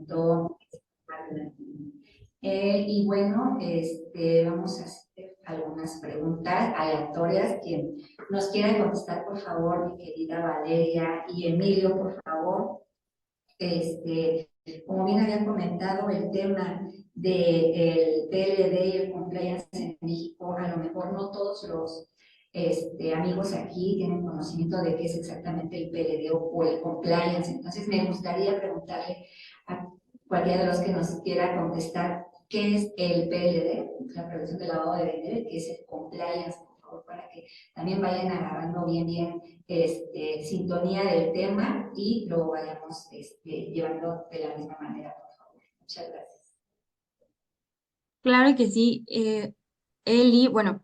presentó. Y bueno, vamos a hacer algunas preguntas aleatorias. Quien nos quiera contestar, por favor, mi querida Valeria y Emilio, por favor. Como bien había comentado, el tema del PLD y el compliance en México, a lo mejor no todos los amigos aquí tienen conocimiento de qué es exactamente el PLD o el compliance. Entonces, me gustaría preguntarle a cualquiera de los que nos quiera contestar qué es el PLD, la prevención del lavado de dinero, y qué es el compliance, por favor, para que también vayan agarrando bien sintonía del tema y lo vayamos llevando de la misma manera, por favor. Muchas gracias. Claro que sí. Eli, bueno,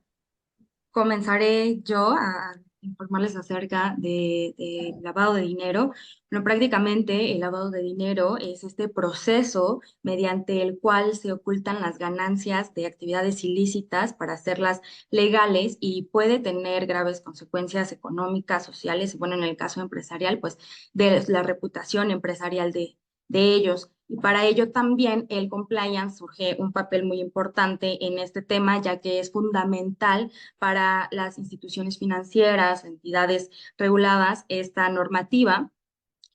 comenzaré yo a informarles acerca de lavado de dinero. Bueno, prácticamente el lavado de dinero es este proceso mediante el cual se ocultan las ganancias de actividades ilícitas para hacerlas legales y puede tener graves consecuencias económicas, sociales y, bueno, en el caso empresarial, pues de la reputación empresarial de ellos. Y para ello también el compliance surge un papel muy importante en este tema, ya que es fundamental para las instituciones financieras, entidades reguladas, esta normativa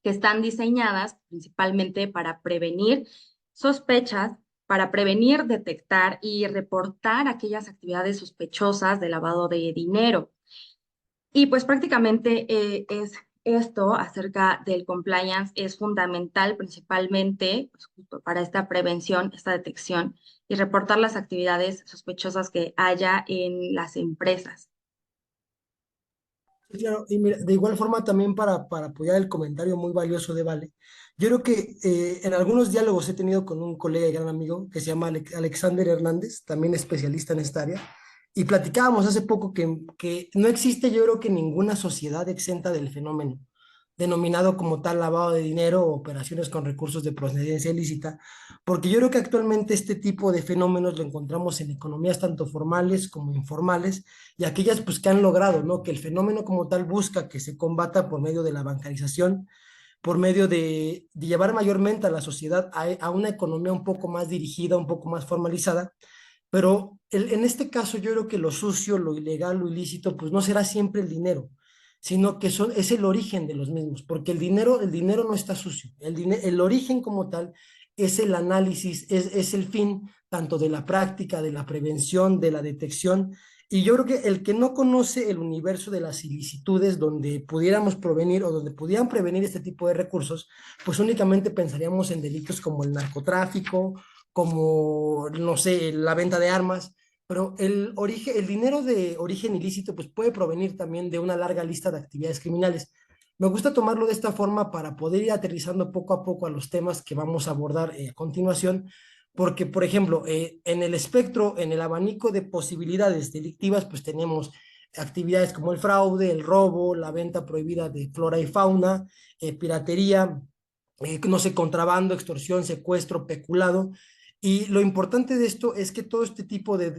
que están diseñadas principalmente para prevenir sospechas, para prevenir, detectar y reportar aquellas actividades sospechosas de lavado de dinero. Y pues prácticamente es esto acerca del compliance es fundamental principalmente pues, justo para esta prevención, esta detección y reportar las actividades sospechosas que haya en las empresas. Sí, claro, y mira, de igual forma también para apoyar el comentario muy valioso de Vale, yo creo que en algunos diálogos he tenido con un colega y gran amigo que se llama Alexander Hernández, también especialista en esta área, y platicábamos hace poco que no existe, yo creo que ninguna sociedad exenta del fenómeno, denominado como tal lavado de dinero o operaciones con recursos de procedencia ilícita, porque yo creo que actualmente este tipo de fenómenos lo encontramos en economías tanto formales como informales, y aquellas pues que han logrado, ¿no? Que el fenómeno como tal busca que se combata por medio de la bancarización, por medio de llevar mayormente a la sociedad a una economía un poco más dirigida, un poco más formalizada, pero en este caso yo creo que lo sucio, lo ilegal, lo ilícito, pues no será siempre el dinero, sino que es el origen de los mismos, porque el dinero no está sucio, el origen como tal es el análisis, es el fin tanto de la práctica, de la prevención, de la detección, y yo creo que el que no conoce el universo de las ilicitudes donde pudiéramos provenir o donde pudieran prevenir este tipo de recursos, pues únicamente pensaríamos en delitos como el narcotráfico, como, no sé, la venta de armas, pero el dinero de origen ilícito pues puede provenir también de una larga lista de actividades criminales. Me gusta tomarlo de esta forma para poder ir aterrizando poco a poco a los temas que vamos a abordar a continuación, porque, por ejemplo, en el espectro, en el abanico de posibilidades delictivas, pues tenemos actividades como el fraude, el robo, la venta prohibida de flora y fauna, piratería, no sé, contrabando, extorsión, secuestro, peculado. Y lo importante de esto es que todo este tipo de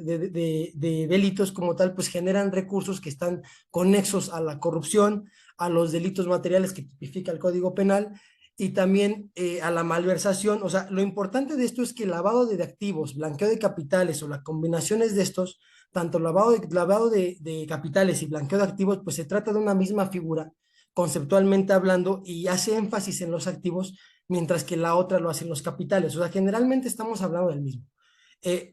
delitos como tal, pues generan recursos que están conexos a la corrupción, a los delitos materiales que tipifica el Código Penal y también a la malversación. O sea, lo importante de esto es que el lavado de activos, blanqueo de capitales o las combinaciones de estos, tanto lavado de capitales y blanqueo de activos, pues se trata de una misma figura conceptualmente hablando y hace énfasis en los activos mientras que la otra lo hacen los capitales. O sea, generalmente estamos hablando del mismo.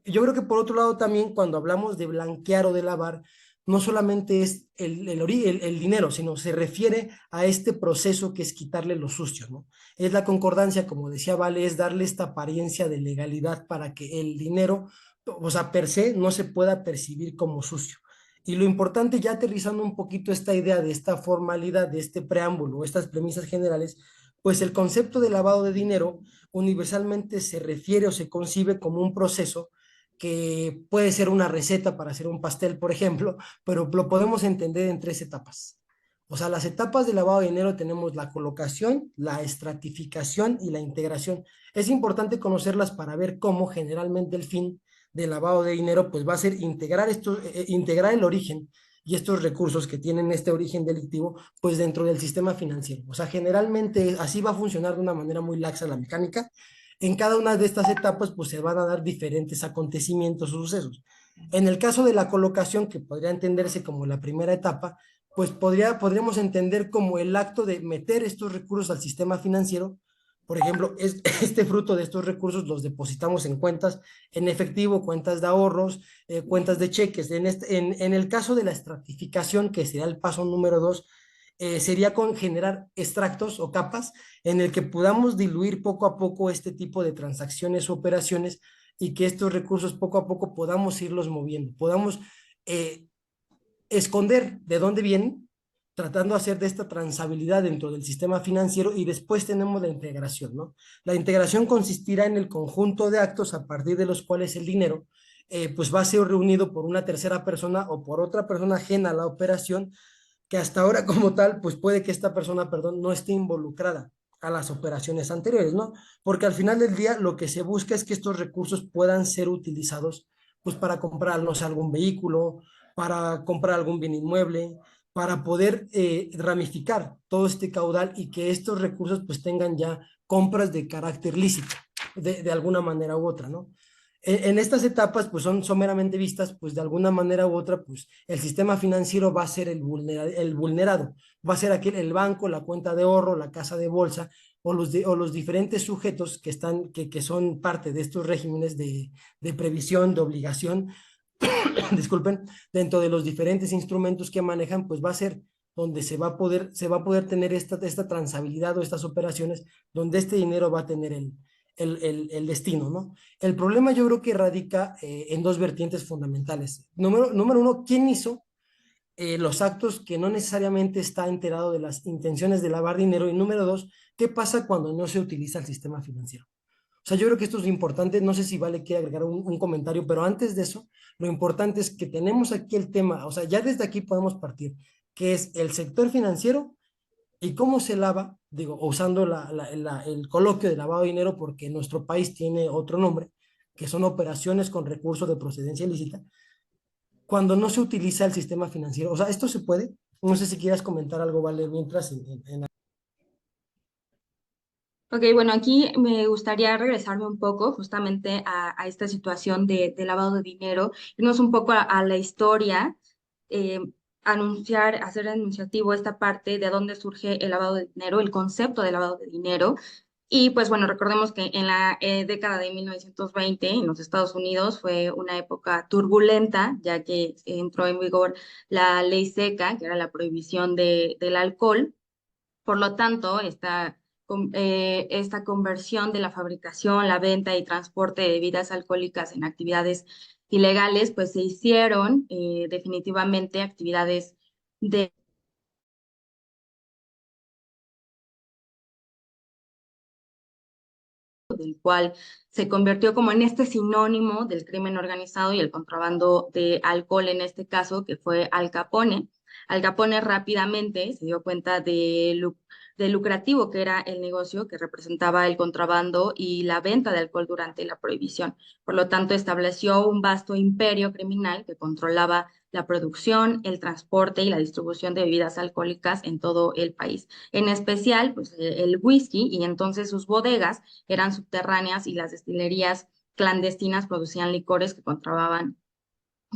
Yo creo que por otro lado también cuando hablamos de blanquear o de lavar, no solamente es el dinero, sino se refiere a este proceso que es quitarle lo sucio, ¿no? Es la concordancia, como decía Vale, es darle esta apariencia de legalidad para que el dinero, o sea, per se, no se pueda percibir como sucio. Y lo importante, ya aterrizando un poquito esta idea de esta formalidad, de este preámbulo, estas premisas generales, pues el concepto de lavado de dinero universalmente se refiere o se concibe como un proceso que puede ser una receta para hacer un pastel, por ejemplo, pero lo podemos entender en tres etapas. O sea, las etapas de lavado de dinero tenemos la colocación, la estratificación y la integración. Es importante conocerlas para ver cómo generalmente el fin del lavado de dinero pues va a ser integrar el origen y estos recursos que tienen este origen delictivo pues dentro del sistema financiero. O sea, generalmente así va a funcionar de una manera muy laxa la mecánica. En cada una de estas etapas, pues se van a dar diferentes acontecimientos o sucesos. En el caso de la colocación, que podría entenderse como la primera etapa, pues podríamos entender como el acto de meter estos recursos al sistema financiero. Por ejemplo, este fruto de estos recursos los depositamos en cuentas en efectivo, cuentas de ahorros, cuentas de cheques. En el caso de la estratificación, que sería el paso número 2, sería con generar extractos o capas en el que podamos diluir poco a poco este tipo de transacciones o operaciones y que estos recursos poco a poco podamos irlos moviendo, podamos eh, esconder de dónde vienen, tratando de hacer de esta transabilidad dentro del sistema financiero y después tenemos la integración, ¿no? La integración consistirá en el conjunto de actos a partir de los cuales el dinero pues va a ser reunido por una tercera persona o por otra persona ajena a la operación que hasta ahora como tal, pues puede que esta persona, perdón, no esté involucrada a las operaciones anteriores, ¿no? Porque al final del día lo que se busca es que estos recursos puedan ser utilizados, pues para comprar, no sé, algún vehículo, para comprar algún bien inmueble, para poder ramificar todo este caudal y que estos recursos pues tengan ya compras de carácter lícito, de alguna manera u otra, ¿no? En estas etapas, pues son meramente vistas, pues de alguna manera u otra, pues el sistema financiero va a ser el vulnerado, va a ser aquel, el banco, la cuenta de ahorro, la casa de bolsa, o los diferentes sujetos que, que son parte de estos regímenes de previsión, de obligación, disculpen, dentro de los diferentes instrumentos que manejan, pues va a ser donde se va a poder tener esta transabilidad o estas operaciones, donde este dinero va a tener el destino, ¿no? El problema yo creo que radica en dos vertientes fundamentales. Número uno, ¿quién hizo los actos que no necesariamente está enterado de las intenciones de lavar dinero? Y número dos, ¿qué pasa cuando no se utiliza el sistema financiero? O sea, yo creo que esto es importante, no sé si Vale quiere agregar un comentario, pero antes de eso, lo importante es que tenemos aquí el tema, o sea, ya desde aquí podemos partir, que es el sector financiero y cómo se lava, digo, usando el coloquio de lavado de dinero, porque nuestro país tiene otro nombre, que son operaciones con recursos de procedencia ilícita, cuando no se utiliza el sistema financiero. O sea, esto se puede. No sé si quieras comentar algo, Vale, mientras Ok, bueno, aquí me gustaría regresarme un poco justamente a esta situación de lavado de dinero, irnos un poco a la historia, eh, hacer anunciativo esta parte de dónde surge el lavado de dinero, el concepto de lavado de dinero. Y pues bueno, recordemos que en la década de 1920 en los Estados Unidos fue una época turbulenta, ya que entró en vigor la ley seca, que era la prohibición del alcohol. Por lo tanto, esta conversión de la fabricación, la venta y transporte de bebidas alcohólicas en actividades ilegales, pues se hicieron definitivamente actividades de del cual se convirtió como en este sinónimo del crimen organizado y el contrabando de alcohol en este caso, que fue Al Capone. Al Capone rápidamente se dio cuenta de lucrativo que era el negocio que representaba el contrabando y la venta de alcohol durante la prohibición. Por lo tanto, estableció un vasto imperio criminal que controlaba la producción, el transporte y la distribución de bebidas alcohólicas en todo el país. En especial, pues el whisky y entonces sus bodegas eran subterráneas y las destilerías clandestinas producían licores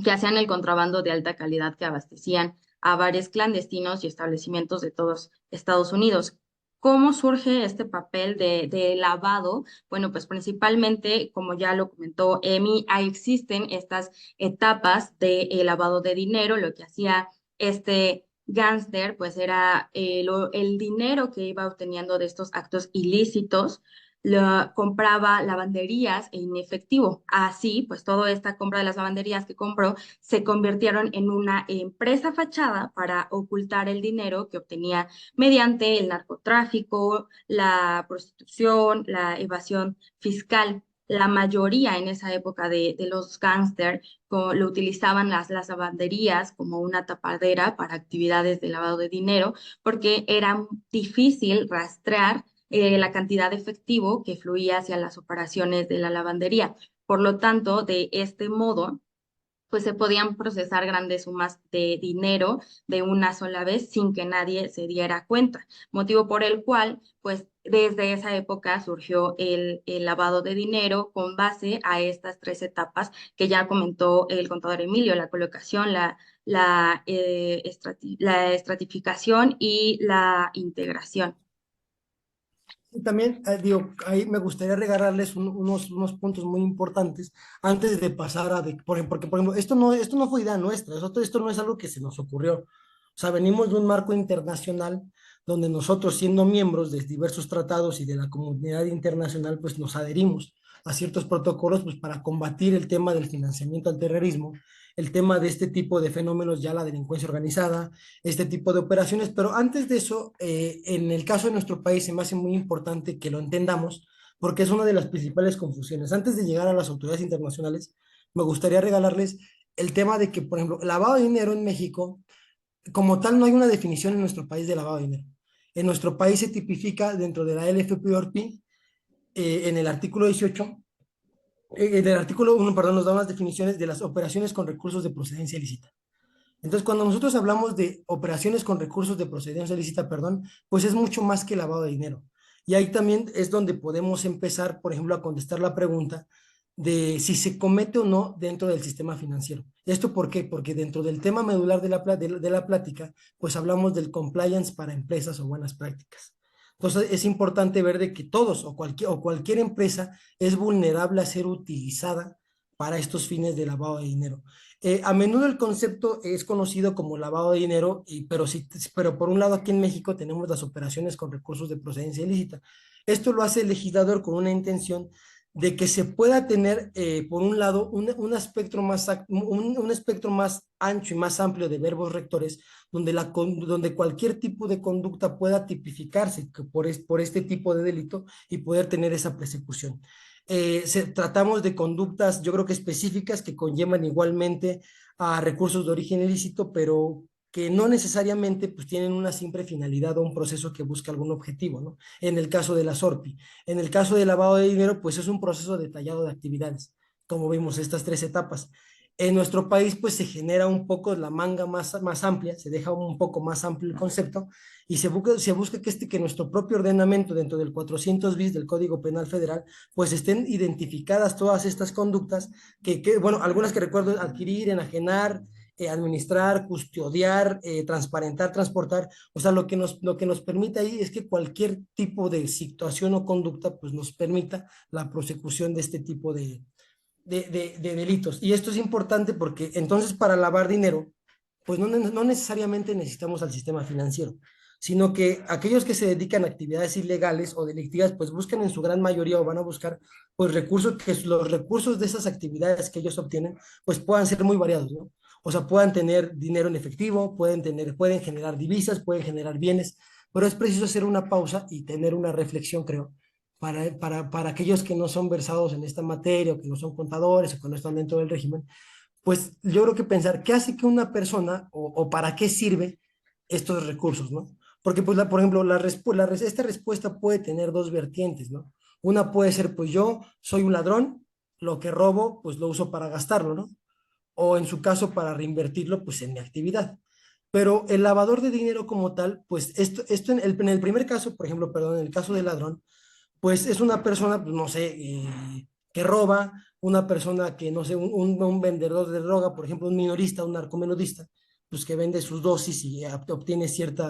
que hacían el contrabando de alta calidad que abastecían a bares clandestinos y establecimientos de todos Estados Unidos. ¿Cómo surge este papel de lavado? Bueno, pues principalmente, como ya lo comentó Emi, ahí existen estas etapas de lavado de dinero. Lo que hacía este gángster, pues era el dinero que iba obteniendo de estos actos ilícitos compraba lavanderías en efectivo. Así, pues toda esta compra de las lavanderías que compró se convirtieron en una empresa fachada para ocultar el dinero que obtenía mediante el narcotráfico, la prostitución, la evasión fiscal. La mayoría en esa época de los gángsters lo utilizaban las lavanderías como una tapadera para actividades de lavado de dinero porque era difícil rastrear la cantidad de efectivo que fluía hacia las operaciones de la lavandería. Por lo tanto, de este modo, pues se podían procesar grandes sumas de dinero de una sola vez sin que nadie se diera cuenta, motivo por el cual, pues desde esa época surgió el lavado de dinero con base a estas tres etapas que ya comentó el contador Emilio: la colocación, la estratificación y la integración. Y también, digo, ahí me gustaría regalarles unos puntos muy importantes antes de pasar a, porque por ejemplo, esto no fue idea nuestra, esto no es algo que se nos ocurrió. O sea, venimos de un marco internacional donde nosotros, siendo miembros de diversos tratados y de la comunidad internacional, pues nos adherimos a ciertos protocolos pues, para combatir el tema del financiamiento al terrorismo, el tema de este tipo de fenómenos, ya la delincuencia organizada, este tipo de operaciones, pero antes de eso, en el caso de nuestro país se me hace muy importante que lo entendamos, porque es una de las principales confusiones. Antes de llegar a las autoridades internacionales, me gustaría regalarles el tema de que, por ejemplo, lavado de dinero en México, como tal, no hay una definición en nuestro país de lavado de dinero. En nuestro país se tipifica dentro de la LFPORP, en el artículo 18, del artículo 1, perdón, nos da unas definiciones de las operaciones con recursos de procedencia ilícita. Entonces, cuando nosotros hablamos de operaciones con recursos de procedencia ilícita, perdón, pues es mucho más que lavado de dinero. Y ahí también es donde podemos empezar, por ejemplo, a contestar la pregunta de si se comete o no dentro del sistema financiero. ¿Esto por qué? Porque dentro del tema medular de la plática, pues hablamos del compliance para empresas o buenas prácticas. Entonces, es importante ver de que todos o cualquier empresa es vulnerable a ser utilizada para estos fines de lavado de dinero. A menudo el concepto es conocido como lavado de dinero, pero por un lado aquí en México tenemos las operaciones con recursos de procedencia ilícita. Esto lo hace el legislador con una intención de que se pueda tener, por un lado, un espectro más ancho y más amplio de verbos rectores, donde cualquier tipo de conducta pueda tipificarse por este tipo de delito y poder tener esa persecución. Tratamos de conductas, yo creo que específicas, que conllevan igualmente a recursos de origen ilícito, pero que no necesariamente pues, tienen una simple finalidad o un proceso que busca algún objetivo, ¿no? En el caso de la SORPI. En el caso del lavado de dinero, pues es un proceso detallado de actividades, como vimos estas tres etapas. En nuestro país, pues se genera un poco la manga más amplia, se deja un poco más amplio el concepto y se busca que nuestro propio ordenamiento dentro del 400 bis del Código Penal Federal pues estén identificadas todas estas conductas bueno, algunas que recuerdo: adquirir, enajenar, administrar, custodiar, transparentar, transportar. O sea, lo que nos permite ahí es que cualquier tipo de situación o conducta pues nos permita la prosecución de este tipo de delitos. Y esto es importante porque entonces para lavar dinero, pues no necesariamente necesitamos al sistema financiero, sino que aquellos que se dedican a actividades ilegales o delictivas, pues buscan en su gran mayoría o van a buscar pues recursos, que los recursos de esas actividades que ellos obtienen, pues puedan ser muy variados, ¿no? O sea, puedan tener dinero en efectivo, pueden generar divisas, pueden generar bienes, pero es preciso hacer una pausa y tener una reflexión, creo, para aquellos que no son versados en esta materia, o que no son contadores, o que no están dentro del régimen, pues yo creo que pensar qué hace que una persona o para qué sirve estos recursos, ¿no? Porque, pues, por ejemplo, esta respuesta puede tener dos vertientes, ¿no? Una puede ser, pues yo soy un ladrón, lo que robo, pues lo uso para gastarlo, ¿no? O en su caso, para reinvertirlo, pues en mi actividad. Pero el lavador de dinero como tal, pues esto en el primer caso, por ejemplo, perdón, en el caso del ladrón, pues es una persona, pues, no sé, que roba, una persona que, no sé, un vendedor de droga, por ejemplo, un minorista, un narcomenudista, pues que vende sus dosis y obtiene cierto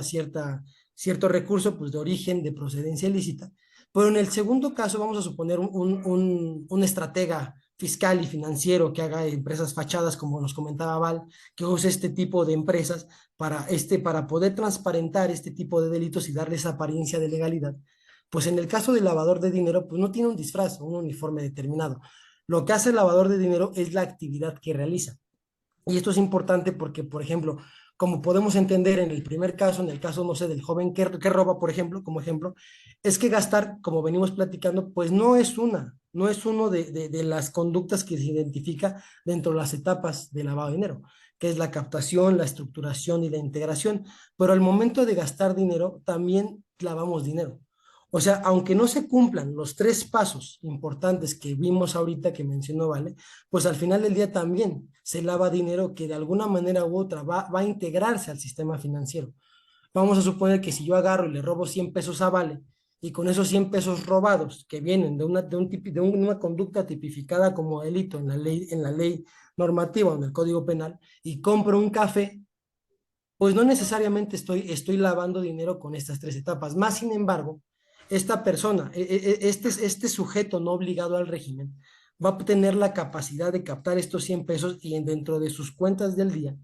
recurso, pues de origen, de procedencia ilícita. Pero en el segundo caso vamos a suponer un estratega fiscal y financiero que haga empresas fachadas, como nos comentaba Val, que use este tipo de empresas para poder transparentar este tipo de delitos y darles apariencia de legalidad. Pues en el caso del lavador de dinero, pues no tiene un disfraz o un uniforme determinado. Lo que hace el lavador de dinero es la actividad que realiza. Y esto es importante porque, por ejemplo, como podemos entender en el primer caso, en el caso, no sé, del joven que roba, por ejemplo, como ejemplo, es que gastar, como venimos platicando, pues no es uno de las conductas que se identifica dentro de las etapas de lavado de dinero, que es la captación, la estructuración y la integración. Pero al momento de gastar dinero, también lavamos dinero. O sea, aunque no se cumplan los tres pasos importantes que vimos ahorita que mencionó Vale, pues al final del día también se lava dinero que de alguna manera u otra va a integrarse al sistema financiero. Vamos a suponer que si yo agarro y le robo 100 pesos a Vale y con esos 100 pesos robados que vienen de una conducta tipificada como delito en la ley normativa o en el Código Penal y compro un café, pues no necesariamente estoy lavando dinero con estas tres etapas. Más sin embargo, esta persona, este sujeto no obligado al régimen, va a tener la capacidad de captar estos 100 pesos y dentro de sus cuentas del día,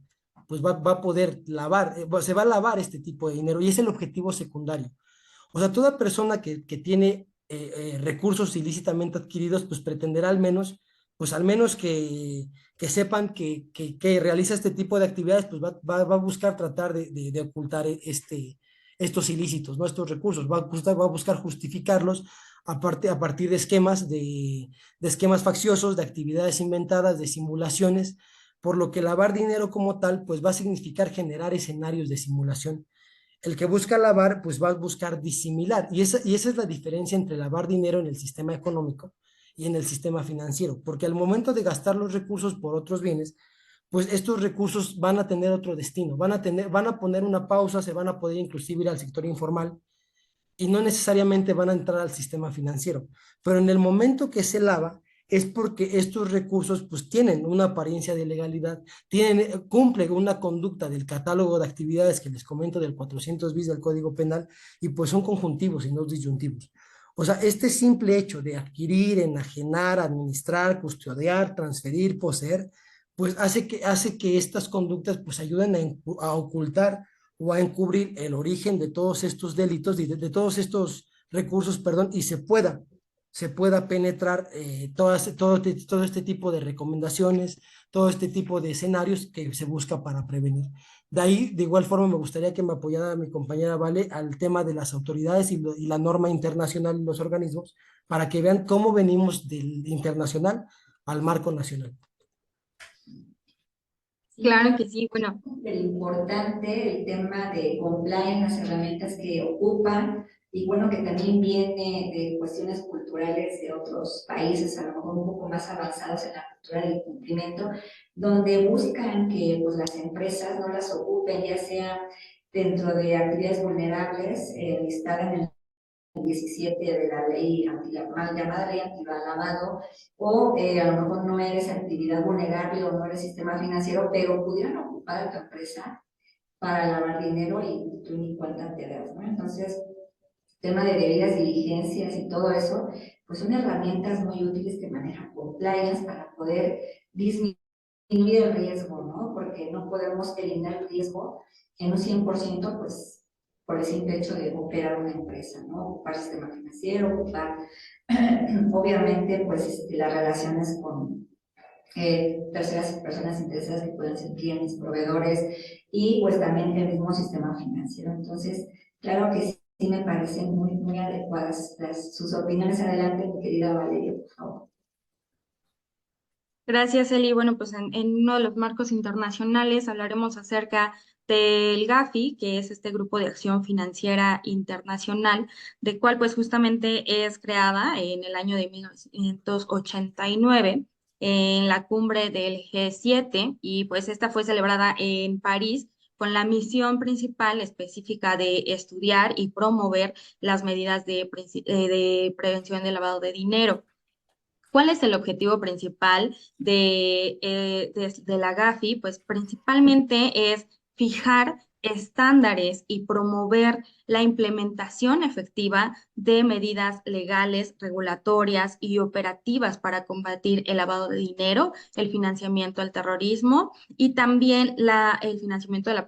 pues va a poder lavar, se va a lavar este tipo de dinero y es el objetivo secundario. O sea, toda persona que tiene recursos ilícitamente adquiridos, pues pretenderá al menos que sepan que realiza este tipo de actividades, pues va a buscar tratar de ocultar estos ilícitos, ¿no? Estos recursos, va a buscar justificarlos a partir de esquemas facciosos, de actividades inventadas, de simulaciones, por lo que lavar dinero como tal, pues va a significar generar escenarios de simulación. El que busca lavar, pues va a buscar disimilar. Y esa es la diferencia entre lavar dinero en el sistema económico y en el sistema financiero, porque al momento de gastar los recursos por otros bienes, pues estos recursos van a tener otro destino, van a poner una pausa, se van a poder inclusive ir al sector informal y no necesariamente van a entrar al sistema financiero. Pero en el momento que se lava, es porque estos recursos pues tienen una apariencia de legalidad, cumplen una conducta del catálogo de actividades que les comento del 400 bis del Código Penal y pues son conjuntivos y no disyuntivos. O sea, este simple hecho de adquirir, enajenar, administrar, custodiar, transferir, poseer, pues hace que estas conductas pues ayuden a ocultar o a encubrir el origen de todos estos delitos y de todos estos recursos, perdón, y se pueda penetrar todo este tipo de recomendaciones, todo este tipo de escenarios que se busca para prevenir. De ahí, de igual forma, me gustaría que me apoyara mi compañera Vale al tema de las autoridades y la norma internacional y los organismos para que vean cómo venimos del internacional al marco nacional. Claro que sí, bueno, El importante, el tema de compliance, las herramientas que ocupan, y bueno, que también viene de cuestiones culturales de otros países, a lo mejor un poco más avanzados en la cultura del cumplimiento, donde buscan que pues, las empresas no las ocupen, ya sea dentro de actividades vulnerables, listadas en el 17 de la ley mal llamada ley antilavado, o a lo mejor no eres actividad vulnerable o no eres sistema financiero, pero pudieran ocupar a tu empresa para lavar dinero y tú ni cuenta te das, ¿no? Entonces, tema de debidas diligencias y todo eso, pues son herramientas muy útiles que manejan compliance para poder disminuir el riesgo, ¿no? Porque no podemos eliminar el riesgo en un 100%, pues por el simple hecho de operar una empresa, ¿no? Ocupar sistema financiero, ocupar, obviamente, pues las relaciones con terceras personas interesadas que pueden ser clientes, proveedores y pues también el mismo sistema financiero. Entonces, claro que sí me parecen muy, muy adecuadas sus opiniones. Adelante, mi querida Valeria, por favor. gracias, Eli. Bueno, pues en uno de los marcos internacionales hablaremos acerca del GAFI, que es este Grupo de Acción Financiera Internacional, de cual pues justamente es creada en el año de 1989 en la cumbre del G7 y pues esta fue celebrada en París con la misión principal específica de estudiar y promover las medidas de prevención del lavado de dinero. ¿Cuál es el objetivo principal de la GAFI? Pues principalmente es fijar estándares y promover la implementación efectiva de medidas legales, regulatorias y operativas para combatir el lavado de dinero, el financiamiento al terrorismo y también el financiamiento de la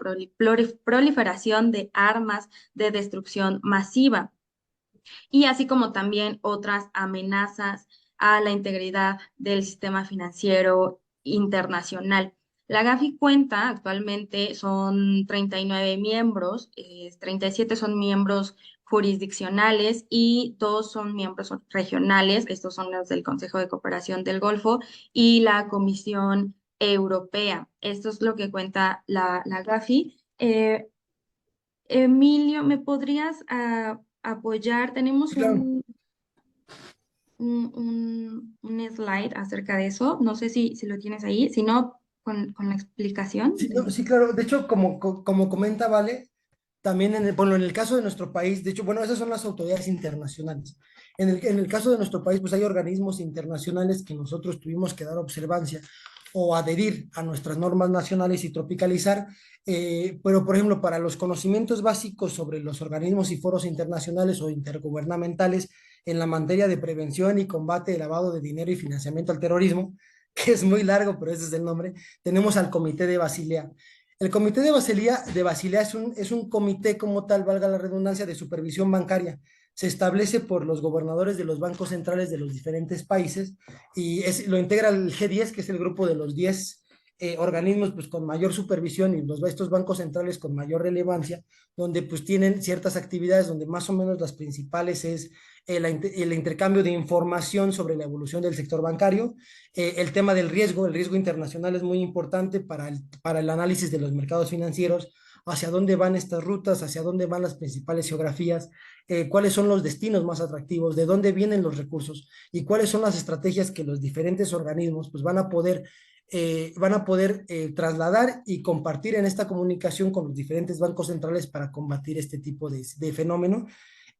proliferación de armas de destrucción masiva y así como también otras amenazas a la integridad del sistema financiero internacional. La GAFI cuenta actualmente, son 39 miembros, 37 son miembros jurisdiccionales y 2 son miembros regionales, estos son los del Consejo de Cooperación del Golfo y la Comisión Europea. Esto es lo que cuenta la GAFI. Emilio, ¿me podrías apoyar. Tenemos Sí, claro. un slide acerca de eso. No sé si lo tienes ahí, si no, con la explicación Sí, no, de... sí, claro. De hecho, como comenta Vale, también bueno, en el caso de nuestro país, de hecho, bueno, esas son las autoridades internacionales. En el caso de nuestro país, pues hay organismos internacionales que nosotros tuvimos que dar observancia o adherir a nuestras normas nacionales y tropicalizar, pero por ejemplo, para los conocimientos básicos sobre los organismos y foros internacionales o intergubernamentales en la materia de prevención y combate de lavado de dinero y financiamiento al terrorismo, que es muy largo, pero ese es el nombre, tenemos al Comité de Basilea. El Comité de Basilea es un comité como tal, valga la redundancia, de supervisión bancaria. Se establece por los gobernadores de los bancos centrales de los diferentes países y lo integra el G10, que es el grupo de los 10 organismos pues, con mayor supervisión y estos bancos centrales con mayor relevancia, donde pues tienen ciertas actividades donde más o menos las principales es el intercambio de información sobre la evolución del sector bancario, el tema del riesgo. El riesgo internacional es muy importante para el análisis de los mercados financieros, hacia dónde van estas rutas, hacia dónde van las principales geografías, cuáles son los destinos más atractivos, de dónde vienen los recursos y cuáles son las estrategias que los diferentes organismos pues, van a poder trasladar y compartir en esta comunicación con los diferentes bancos centrales para combatir este tipo de fenómeno.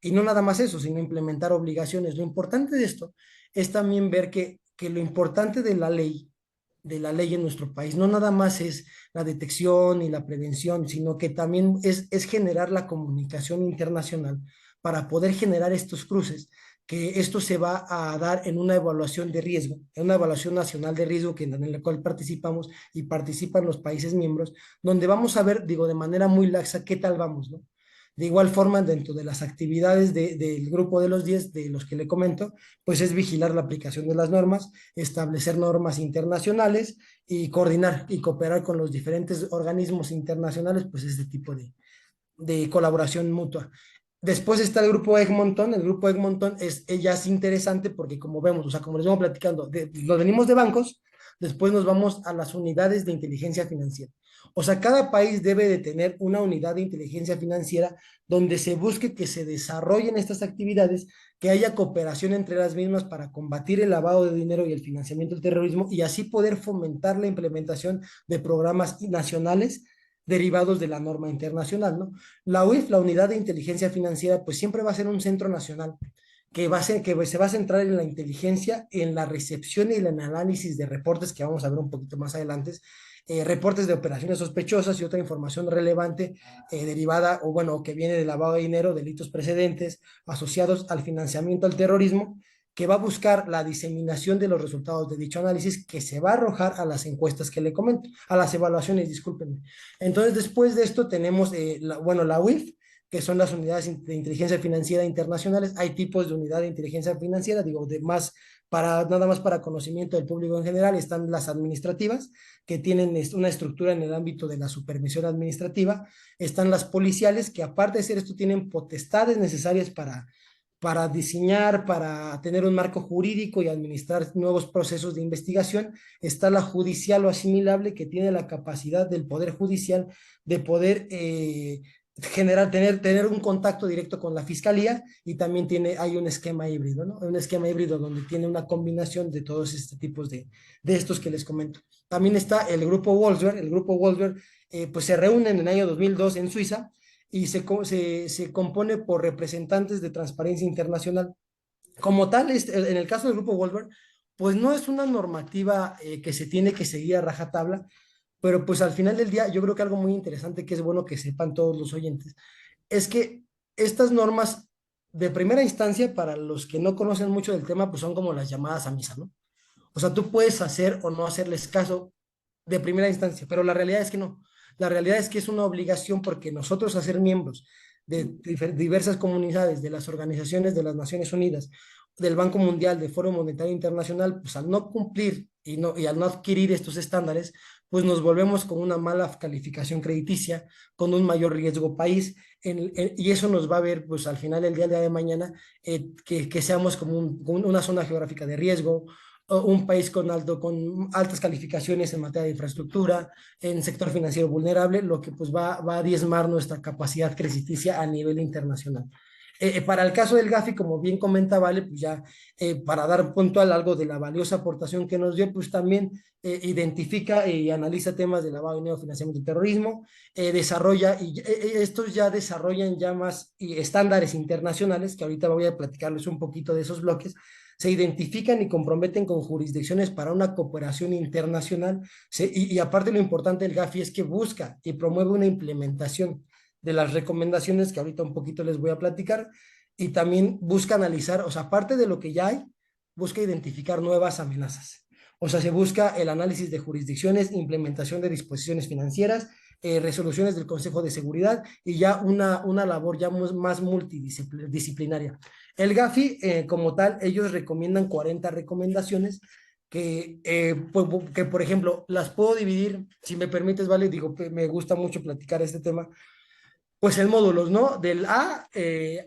Y no nada más eso, sino implementar obligaciones. Lo importante de esto es también ver que lo importante de la ley en nuestro país, no nada más es la detección y la prevención, sino que también es generar la comunicación internacional para poder generar estos cruces, que esto se va a dar en una evaluación de riesgo, en una evaluación nacional de riesgo en la cual participamos y participan los países miembros, donde vamos a ver, digo, de manera muy laxa qué tal vamos, ¿no? De igual forma, dentro de las actividades del grupo de los 10, de los que le comento, pues es vigilar la aplicación de las normas, establecer normas internacionales y coordinar y cooperar con los diferentes organismos internacionales, pues este tipo de colaboración mutua. Después está el grupo Egmonton. El grupo Egmonton ya es interesante porque como vemos, o sea, como les vamos platicando, lo venimos de bancos, después nos vamos a las unidades de inteligencia financiera. O sea, cada país debe de tener una unidad de inteligencia financiera donde se busque que se desarrollen estas actividades, que haya cooperación entre las mismas para combatir el lavado de dinero y el financiamiento del terrorismo y así poder fomentar la implementación de programas nacionales derivados de la norma internacional, ¿no? La UIF, la Unidad de Inteligencia Financiera, pues siempre va a ser un centro nacional que se va a centrar en la inteligencia, en la recepción y en el análisis de reportes que vamos a ver un poquito más adelante, reportes de operaciones sospechosas y otra información relevante derivada o bueno, que viene de lavado de dinero, delitos precedentes asociados al financiamiento al terrorismo, que va a buscar la diseminación de los resultados de dicho análisis que se va a arrojar a las encuestas que le comento, a las evaluaciones, discúlpenme. Entonces, después de esto tenemos, la UIF, que son las unidades de inteligencia financiera internacionales. Hay tipos de unidad de inteligencia financiera, digo, nada más para conocimiento del público en general. Están las administrativas, que tienen una estructura en el ámbito de la supervisión administrativa. Están las policiales, que aparte de ser esto, tienen potestades necesarias para diseñar, para tener un marco jurídico y administrar nuevos procesos de investigación. Está la judicial o asimilable, que tiene la capacidad del Poder Judicial de poder tener un contacto directo con la fiscalía, y también hay un esquema híbrido, ¿no? Un esquema híbrido donde tiene una combinación de todos estos tipos de estos que les comento. También está el grupo Wolfsberg. El grupo Wolfsberg pues se reúne en el año 2002 en Suiza y se compone por representantes de Transparencia Internacional. Como tal, en el caso del grupo Wolfsberg, pues no es una normativa que se tiene que seguir a rajatabla, pero pues al final del día yo creo que algo muy interesante que es bueno que sepan todos los oyentes es que estas normas de primera instancia, para los que no conocen mucho del tema, pues son como las llamadas a misa, ¿no? O sea, tú puedes hacer o no hacerles caso de primera instancia, pero la realidad es que no. La realidad es que es una obligación, porque nosotros, a ser miembros de diversas comunidades, de las organizaciones de las Naciones Unidas, del Banco Mundial, del Foro Monetario Internacional, pues al no cumplir y al no adquirir estos estándares, pues nos volvemos con una mala calificación crediticia, con un mayor riesgo país, y eso nos va a ver, pues al final del día de mañana, que seamos como una zona geográfica de riesgo, un país con altas calificaciones en materia de infraestructura, en sector financiero vulnerable, lo que pues va a diezmar nuestra capacidad crediticia a nivel internacional. Para el caso del Gafi, como bien comenta Vale, pues ya para dar puntual algo de la valiosa aportación que nos dio, pues también identifica y analiza temas de lavado de dinero, financiamiento del terrorismo, desarrolla, y estos ya desarrollan ya más estándares internacionales, que ahorita voy a platicarles un poquito de esos bloques, se identifican y comprometen con jurisdicciones para una cooperación internacional, y aparte lo importante del Gafi es que busca y promueve una implementación de las recomendaciones que ahorita un poquito les voy a platicar, y también busca analizar, o sea, aparte de lo que ya hay, busca identificar nuevas amenazas. O sea, se busca el análisis de jurisdicciones, implementación de disposiciones financieras, resoluciones del Consejo de Seguridad y ya una labor ya más multidisciplinaria. El Gafi, como tal, ellos recomiendan 40 recomendaciones que, por ejemplo, las puedo dividir, si me permites, Vale, digo, me gusta mucho platicar este tema, pues en módulos, ¿no? Del A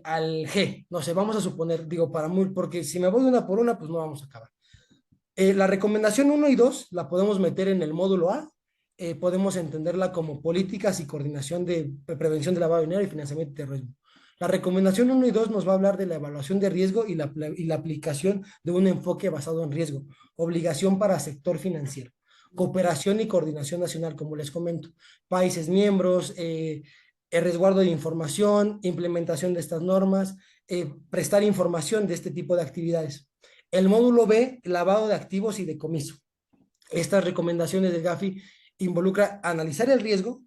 al G. No sé, vamos a suponer, digo, porque si me voy una por una, pues no vamos a acabar. La recomendación uno y 2 la podemos meter en el módulo A. Podemos entenderla como políticas y coordinación de prevención de lavado de dinero y financiamiento de terrorismo. La recomendación uno y 2 nos va a hablar de la evaluación de riesgo y la aplicación de un enfoque basado en riesgo, obligación para sector financiero, cooperación y coordinación nacional, como les comento, países miembros, el resguardo de información, implementación de estas normas, prestar información de este tipo de actividades. El módulo B, lavado de activos y decomiso. Estas recomendaciones del Gafi involucra analizar el riesgo,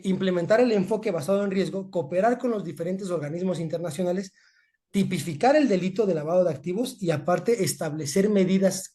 implementar el enfoque basado en riesgo, cooperar con los diferentes organismos internacionales, tipificar el delito de lavado de activos y aparte establecer medidas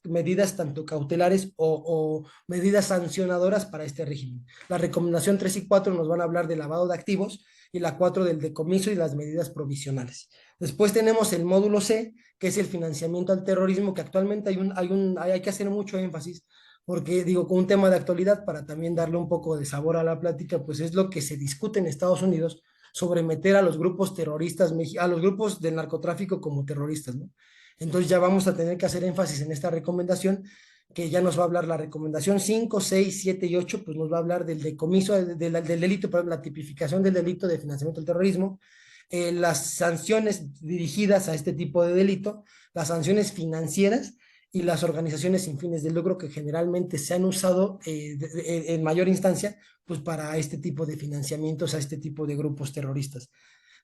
tanto cautelares o medidas sancionadoras para este régimen. La recomendación 3 y 4 nos van a hablar de lavado de activos y la 4 del decomiso y las medidas provisionales. Después tenemos el módulo C, que es el financiamiento al terrorismo, que actualmente hay que hacer mucho énfasis porque digo, con un tema de actualidad, para también darle un poco de sabor a la plática, pues es lo que se discute en Estados Unidos sobre meter a los grupos terroristas, a los grupos del narcotráfico como terroristas, ¿no? Entonces ya vamos a tener que hacer énfasis en esta recomendación, que ya nos va a hablar la recomendación 5, 6, 7 y 8, pues nos va a hablar del decomiso del delito, por ejemplo, la tipificación del delito de financiamiento del terrorismo, las sanciones dirigidas a este tipo de delito, las sanciones financieras y las organizaciones sin fines de lucro que generalmente se han usado en mayor instancia pues para este tipo de financiamientos a este tipo de grupos terroristas.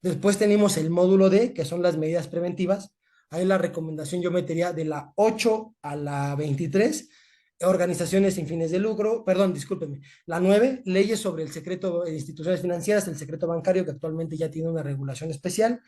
Después tenemos el módulo D, que son las medidas preventivas. Ahí la recomendación yo metería de la 8 a la 23, organizaciones sin fines de lucro, perdón, discúlpenme, la 9, leyes sobre el secreto de instituciones financieras, el secreto bancario, que actualmente ya tiene una regulación especial,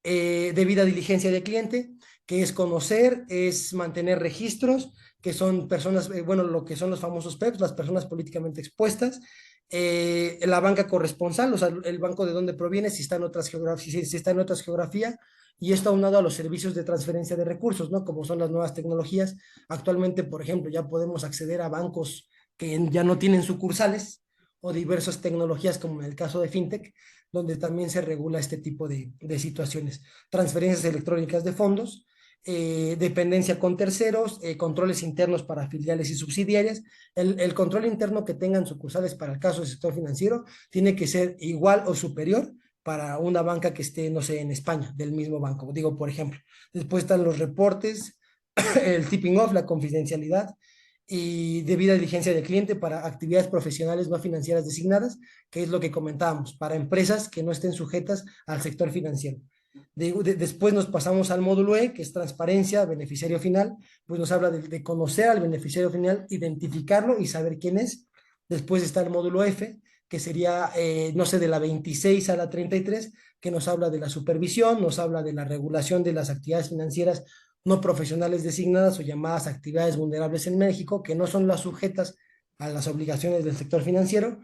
debida diligencia de cliente, que es conocer, es mantener registros, que son personas, bueno, lo que son los famosos PEPs, las personas políticamente expuestas, la banca corresponsal, o sea, el banco de donde proviene, si está en otras geografías, si está en otras geografías, y esto aunado a los servicios de transferencia de recursos, ¿no? Como son las nuevas tecnologías. Actualmente, por ejemplo, ya podemos acceder a bancos que ya no tienen sucursales o diversas tecnologías, como en el caso de FinTech, donde también se regula este tipo de situaciones. Transferencias electrónicas de fondos, dependencia con terceros, controles internos para filiales y subsidiarias. El control interno que tengan sucursales para el caso del sector financiero tiene que ser igual o superior para una banca que esté, no sé, en España, del mismo banco, digo, por ejemplo. Después están los reportes, el tipping off, la confidencialidad y debida diligencia del cliente para actividades profesionales no financieras designadas, que es lo que comentábamos, para empresas que no estén sujetas al sector financiero. Después nos pasamos al módulo E, que es transparencia, beneficiario final, pues nos habla de conocer al beneficiario final, identificarlo y saber quién es. Después está el módulo F, que sería, no sé, de la 26 a la 33, que nos habla de la supervisión, nos habla de la regulación de las actividades financieras no profesionales designadas o llamadas actividades vulnerables en México, que no son las sujetas a las obligaciones del sector financiero,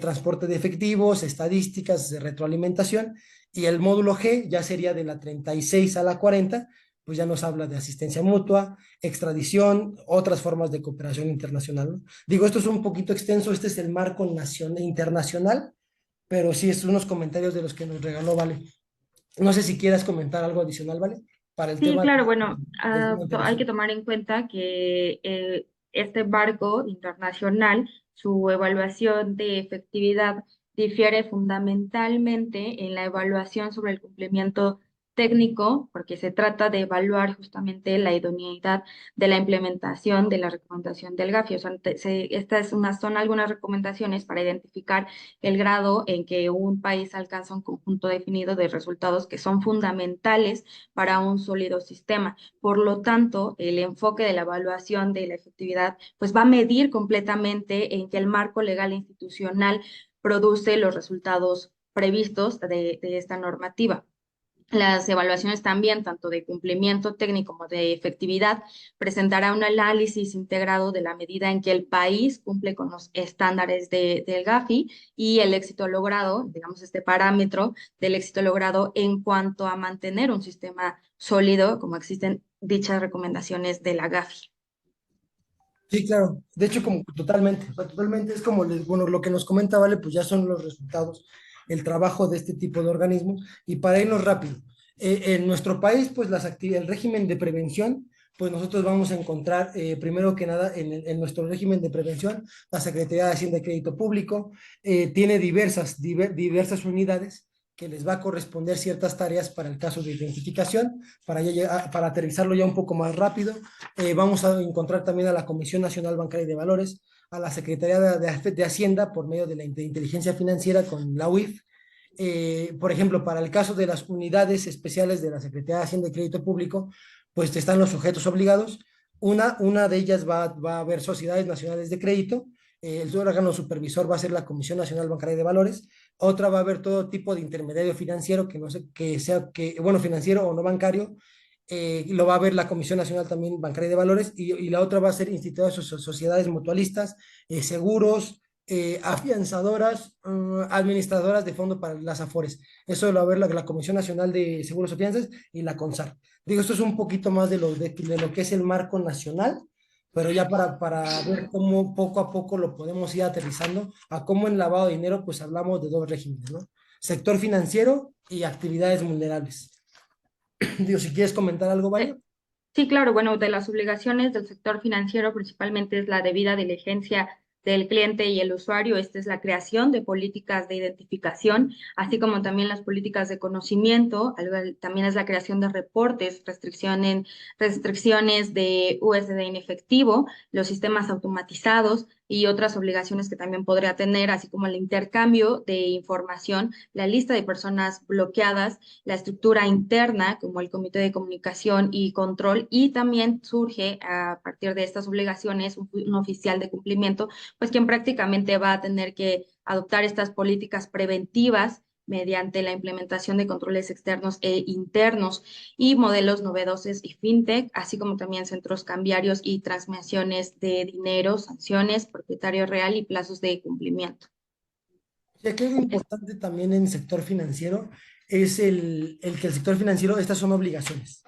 transporte de efectivos, estadísticas, retroalimentación, y el módulo G ya sería de la 36 a la 40, pues ya nos habla de asistencia mutua, extradición, otras formas de cooperación internacional, ¿no? Digo, esto es un poquito extenso, este es el marco nacional, internacional, pero sí es unos comentarios de los que nos regaló Vale. No sé si quieras comentar algo adicional, ¿Vale? Para el Sí, tema claro, bueno, del tema hay que internacional. tomar en cuenta que este barco internacional, su evaluación de efectividad difiere fundamentalmente en la evaluación sobre el cumplimiento técnico, porque se trata de evaluar justamente la idoneidad de la implementación de la recomendación del GAFI. O sea, son algunas recomendaciones para identificar el grado en que un país alcanza un conjunto definido de resultados que son fundamentales para un sólido sistema. Por lo tanto, el enfoque de la evaluación de la efectividad pues va a medir completamente en que el marco legal e institucional produce los resultados previstos de esta normativa. Las evaluaciones también, tanto de cumplimiento técnico como de efectividad, presentará un análisis integrado de la medida en que el país cumple con los estándares del GAFI y el éxito logrado, digamos, este parámetro del éxito logrado en cuanto a mantener un sistema sólido, como existen dichas recomendaciones de la GAFI. Sí, claro. De hecho, como totalmente, o sea, totalmente es como, bueno, lo que nos comenta Vale, pues ya son los resultados, el trabajo de este tipo de organismos. Y para irnos rápido, en nuestro país, pues el régimen de prevención, pues nosotros vamos a encontrar, primero que nada, en nuestro régimen de prevención, la Secretaría de Hacienda y Crédito Público tiene diversas unidades que les va a corresponder ciertas tareas para el caso de identificación, para aterrizarlo ya un poco más rápido. Vamos a encontrar también a la Comisión Nacional Bancaria y de Valores, a la Secretaría de Hacienda por medio de inteligencia financiera con la UIF. Por ejemplo, para el caso de las unidades especiales de la Secretaría de Hacienda y Crédito Público, pues están los sujetos obligados. Una de ellas va a haber sociedades nacionales de crédito, el órgano supervisor va a ser la Comisión Nacional Bancaria y de Valores. Otra va a haber todo tipo de intermediario financiero que no sé, bueno, financiero o no bancario, lo va a ver la Comisión Nacional también Bancaria y de Valores, y la otra va a ser institutos, sociedades mutualistas, seguros, afianzadoras, administradoras de fondo para las AFORES. Eso lo va a ver la Comisión Nacional de Seguros y Fianzas y la CONSAR. Digo, esto es un poquito más de lo que es el marco nacional, pero ya para ver cómo poco a poco lo podemos ir aterrizando a cómo en lavado de dinero, pues hablamos de dos regímenes, ¿no? Sector financiero y actividades vulnerables. Digo, si quieres comentar algo, Eh, ¿vale? Sí, claro, bueno, de las obligaciones del sector financiero principalmente es la debida diligencia del cliente y el usuario. Esta es la creación de políticas de identificación, así como también las políticas de conocimiento. También es la creación de reportes, restricciones de USD en efectivo, los sistemas automatizados y otras obligaciones que también podría tener, así como el intercambio de información, la lista de personas bloqueadas, la estructura interna, como el Comité de Comunicación y Control, y también surge a partir de estas obligaciones un oficial de cumplimiento, pues quien prácticamente va a tener que adoptar estas políticas preventivas mediante la implementación de controles externos e internos y modelos novedosos y fintech, así como también centros cambiarios y transmisiones de dinero, sanciones, propietario real y plazos de cumplimiento. Y aquí algo importante también en el sector financiero es el que el sector financiero, estas son obligaciones.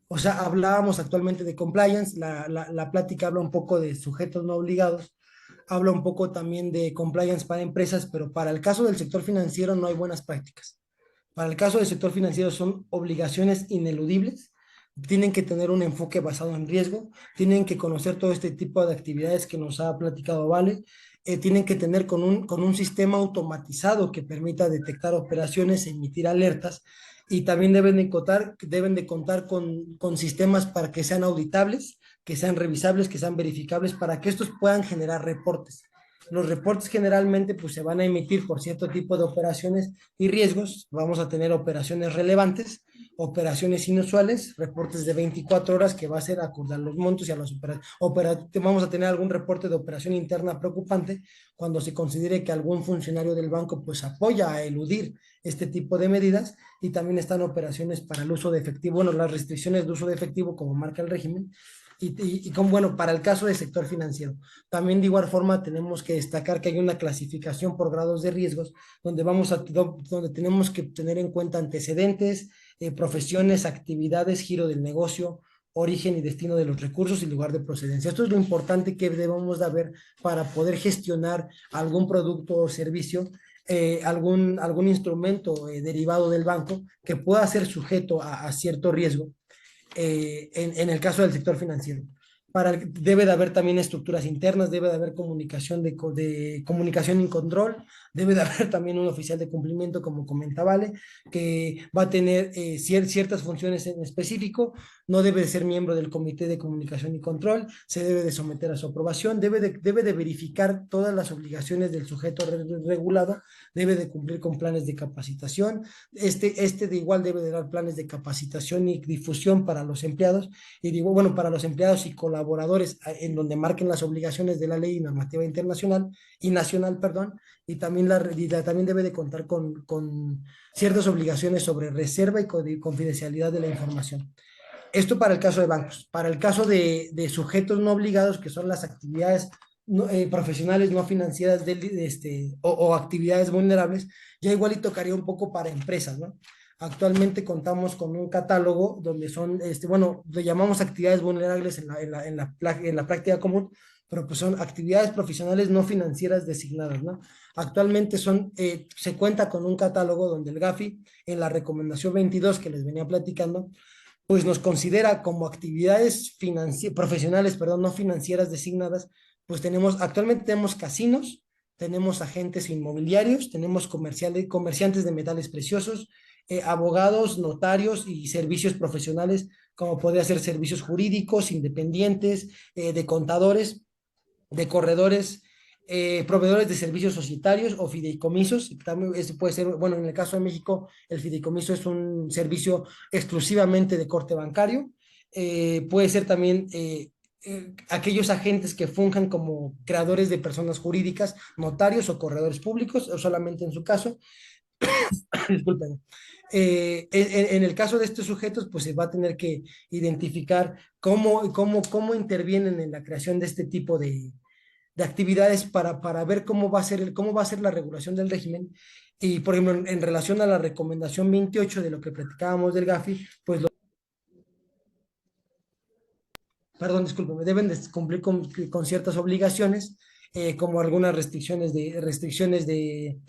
O sea, hablábamos actualmente de compliance, la plática habla un poco de sujetos no obligados, habla un poco también de compliance para empresas, pero para el caso del sector financiero no hay buenas prácticas. Para el caso del sector financiero son obligaciones ineludibles, tienen que tener un enfoque basado en riesgo, tienen que conocer todo este tipo de actividades que nos ha platicado Vale, tienen que tener con un sistema automatizado que permita detectar operaciones, emitir alertas, y también deben de contar con sistemas para que sean auditables, que sean revisables, que sean verificables, para que estos puedan generar reportes. Los reportes generalmente pues, se van a emitir por cierto tipo de operaciones y riesgos. Vamos a tener operaciones relevantes, operaciones inusuales, reportes de 24 horas que va a ser acordar los montos y a las operaciones. Vamos a tener algún reporte de operación interna preocupante cuando se considere que algún funcionario del banco pues apoya a eludir este tipo de medidas, y también están operaciones para el uso de efectivo, bueno, las restricciones de uso de efectivo como marca el régimen, bueno, para el caso del sector financiero. También de igual forma tenemos que destacar que hay una clasificación por grados de riesgos donde tenemos que tener en cuenta antecedentes, profesiones, actividades, giro del negocio, origen y destino de los recursos y lugar de procedencia. Esto es lo importante que debemos de ver para poder gestionar algún producto o servicio, algún instrumento derivado del banco que pueda ser sujeto a cierto riesgo, en el caso del sector financiero. Debe de haber también estructuras internas, debe de haber comunicación de comunicación y control, debe de haber también un oficial de cumplimiento, como comenta Vale, que va a tener ciertas funciones en específico, no debe de ser miembro del comité de comunicación y control, se debe de someter a su aprobación, debe de verificar todas las obligaciones del sujeto regulado, debe de cumplir con planes de capacitación, este de igual debe de dar planes de capacitación y difusión para los empleados, y digo, bueno, para los empleados y colaboradores en donde marquen las obligaciones de la ley y normativa internacional y nacional, perdón, y también, también debe de contar con ciertas obligaciones sobre reserva y confidencialidad de la información. Esto para el caso de bancos. Para el caso de sujetos no obligados, que son las actividades profesionales no financieras o actividades vulnerables, ya igual y tocaría un poco para empresas, ¿no? Actualmente contamos con un catálogo donde son, bueno, le llamamos actividades vulnerables en la práctica común, pero pues son actividades profesionales no financieras designadas, ¿no? Actualmente se cuenta con un catálogo donde el GAFI, en la recomendación 22 que les venía platicando, pues nos considera como actividades profesionales, perdón, no financieras designadas, pues actualmente tenemos casinos, tenemos agentes inmobiliarios, tenemos comerciantes de metales preciosos, abogados, notarios y servicios profesionales, como podría ser servicios jurídicos, independientes, de contadores, de corredores, proveedores de servicios societarios o fideicomisos. También puede ser, bueno, en el caso de México, el fideicomiso es un servicio exclusivamente de corte bancario. Puede ser también aquellos agentes que funjan como creadores de personas jurídicas, notarios o corredores públicos, o solamente en su caso. Disculpen. En el caso de estos sujetos, pues se va a tener que identificar cómo intervienen en la creación de este tipo de actividades para ver cómo va a ser la regulación del régimen. Y, por ejemplo, en relación a la recomendación 28 de lo que platicábamos del GAFI, pues perdón, discúlpeme, deben de cumplir con ciertas obligaciones, como algunas restricciones de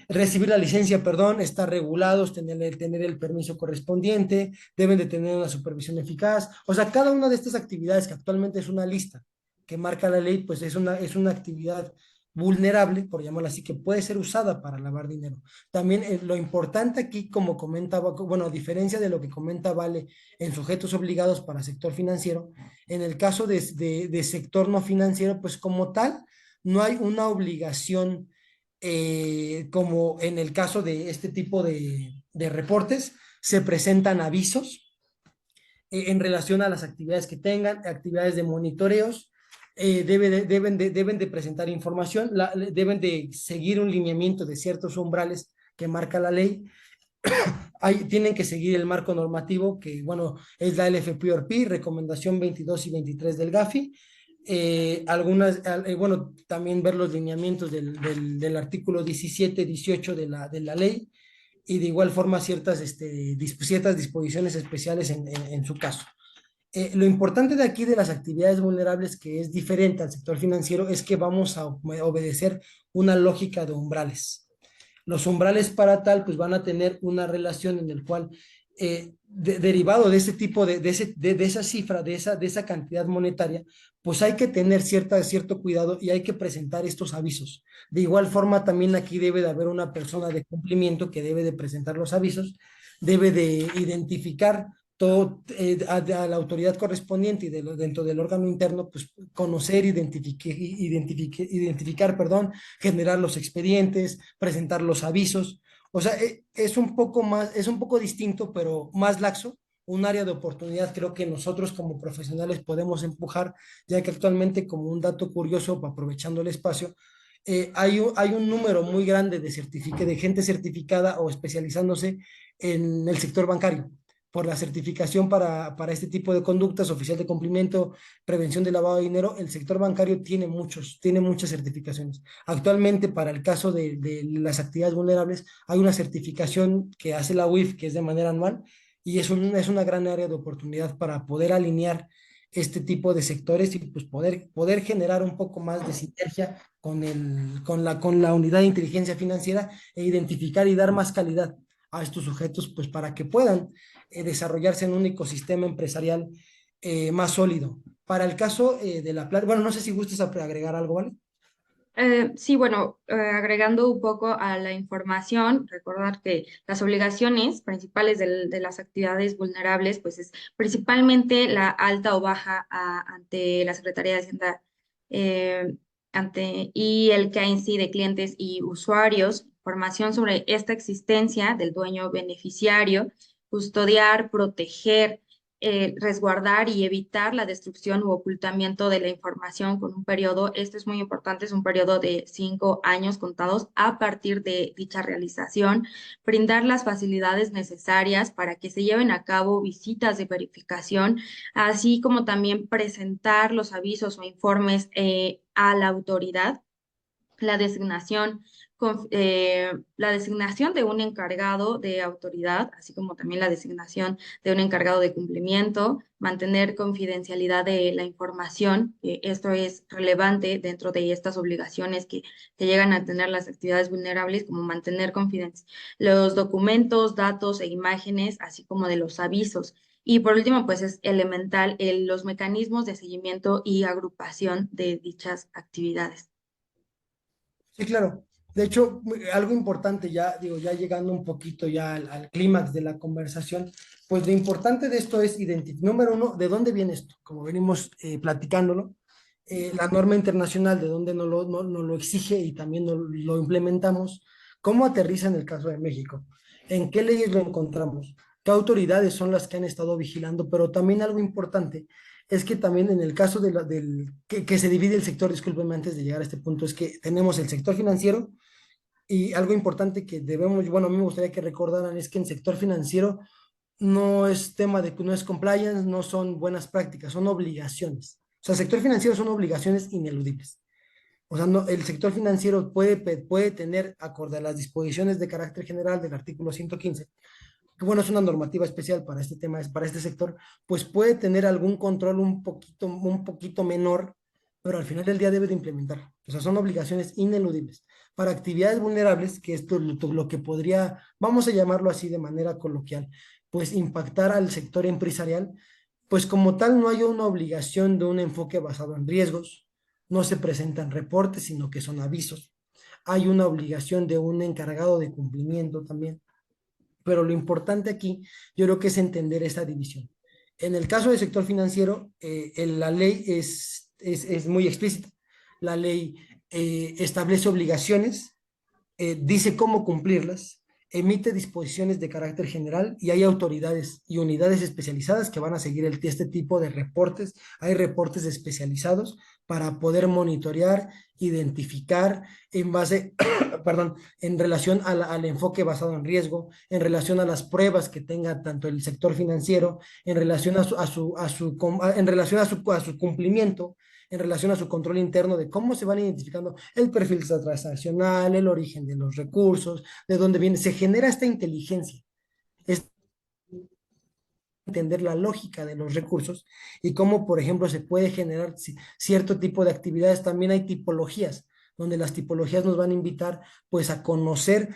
recibir la licencia, perdón, estar regulados, tener el permiso correspondiente, deben de tener una supervisión eficaz. O sea, cada una de estas actividades que actualmente es una lista que marca la ley, pues es una actividad vulnerable, por llamarla así, que puede ser usada para lavar dinero. También lo importante aquí, como comentaba, bueno, a diferencia de lo que comenta Vale en sujetos obligados para sector financiero, en el caso de sector no financiero, pues como tal, no hay una obligación como en el caso de este tipo de reportes, se presentan avisos en relación a las actividades que tengan, actividades de monitoreos, deben de presentar información, deben de seguir un lineamiento de ciertos umbrales que marca la ley. Tienen que seguir el marco normativo que, bueno, es la LFPORP, recomendación 22 y 23 del GAFI. Bueno, también ver los lineamientos del artículo 17, 18 de la ley, y de igual forma ciertas disposiciones especiales en su caso. Lo importante de aquí de las actividades vulnerables, que es diferente al sector financiero, es que vamos a obedecer una lógica de umbrales. Los umbrales para tal, pues van a tener una relación en el cual, derivado de ese tipo de esa cifra, de esa cantidad monetaria, pues hay que tener cierto cuidado y hay que presentar estos avisos. De igual forma, también aquí debe de haber una persona de cumplimiento que debe de presentar los avisos, debe de identificar todo, a la autoridad correspondiente y dentro del órgano interno, pues conocer, identificar, perdón, generar los expedientes, presentar los avisos. O sea, es un poco distinto, pero más laxo, un área de oportunidad. Creo que nosotros como profesionales podemos empujar, ya que actualmente, como un dato curioso, aprovechando el espacio, hay un número muy grande de gente certificada o especializándose en el sector bancario por la certificación para este tipo de conductas, oficial de cumplimiento, prevención de lavado de dinero. El sector bancario tiene muchas certificaciones. Actualmente, para el caso de las actividades vulnerables, hay una certificación que hace la UIF, que es de manera anual, y es una gran área de oportunidad para poder alinear este tipo de sectores y pues poder generar un poco más de sinergia con la unidad de inteligencia financiera, e identificar y dar más calidad a estos sujetos, pues para que puedan desarrollarse en un ecosistema empresarial más sólido. Para el caso de la plata, bueno, no sé si gustas agregar algo, ¿vale? Sí, bueno, agregando un poco a la información, recordar que las obligaciones principales de las actividades vulnerables, pues es principalmente la alta o baja ante la Secretaría de Hacienda eh, y el KNC de clientes y usuarios, información sobre esta existencia del dueño beneficiario, custodiar, proteger, resguardar y evitar la destrucción u ocultamiento de la información con un periodo, esto es muy importante, es un periodo de 5 años contados a partir de dicha realización, brindar las facilidades necesarias para que se lleven a cabo visitas de verificación, así como también presentar los avisos o informes a la autoridad, la designación, la designación de un encargado de autoridad, así como también la designación de un encargado de cumplimiento, mantener confidencialidad de la información, esto es relevante dentro de estas obligaciones que llegan a tener las actividades vulnerables, como mantener confidenciales los documentos, datos e imágenes, así como de los avisos. Y por último, pues es elemental los mecanismos de seguimiento y agrupación de dichas actividades. Sí, claro. De hecho, algo importante ya, digo, ya llegando un poquito ya al clímax de la conversación, pues lo importante de esto es identificar, número uno, ¿de dónde viene esto? Como venimos platicándolo, la norma internacional, ¿de dónde nos lo exige y también lo implementamos? ¿Cómo aterriza en el caso de México? ¿En qué leyes lo encontramos? ¿Qué autoridades son las que han estado vigilando? Pero también algo importante es que también en el caso que se divide el sector, discúlpeme antes de llegar a este punto, es que tenemos el sector financiero y algo importante que debemos, bueno, a mí me gustaría que recordaran es que en sector financiero no es tema de, no es compliance, no son buenas prácticas, son obligaciones. O sea, el sector financiero son obligaciones ineludibles. O sea, el sector financiero puede tener, acorde a las disposiciones de carácter general del artículo 115, que bueno, es una normativa especial para este tema, es para este sector, pues puede tener algún control un poquito menor, pero al final del día debe de implementar. O sea, son obligaciones ineludibles. Para actividades vulnerables, que esto es lo que podría, vamos a llamarlo así de manera coloquial, pues impactar al sector empresarial, pues como tal no hay una obligación de un enfoque basado en riesgos, no se presentan reportes, sino que son avisos. Hay una obligación de un encargado de cumplimiento también, pero lo importante aquí, yo creo que es entender esta división. En el caso del sector financiero, la ley es muy explícita. La ley establece obligaciones, dice cómo cumplirlas, emite disposiciones de carácter general y hay autoridades y unidades especializadas que van a seguir este tipo de reportes. Hay reportes especializados para poder monitorear, identificar en base, perdón, en relación al enfoque basado en riesgo, en relación a las pruebas que tenga tanto el sector financiero, en relación en relación a su cumplimiento, en relación a su control interno de cómo se van identificando el perfil transaccional, el origen de los recursos, de dónde viene. Se genera esta inteligencia, es entender la lógica de los recursos y cómo, por ejemplo, se puede generar cierto tipo de actividades. También hay tipologías, donde las tipologías nos van a invitar pues a conocer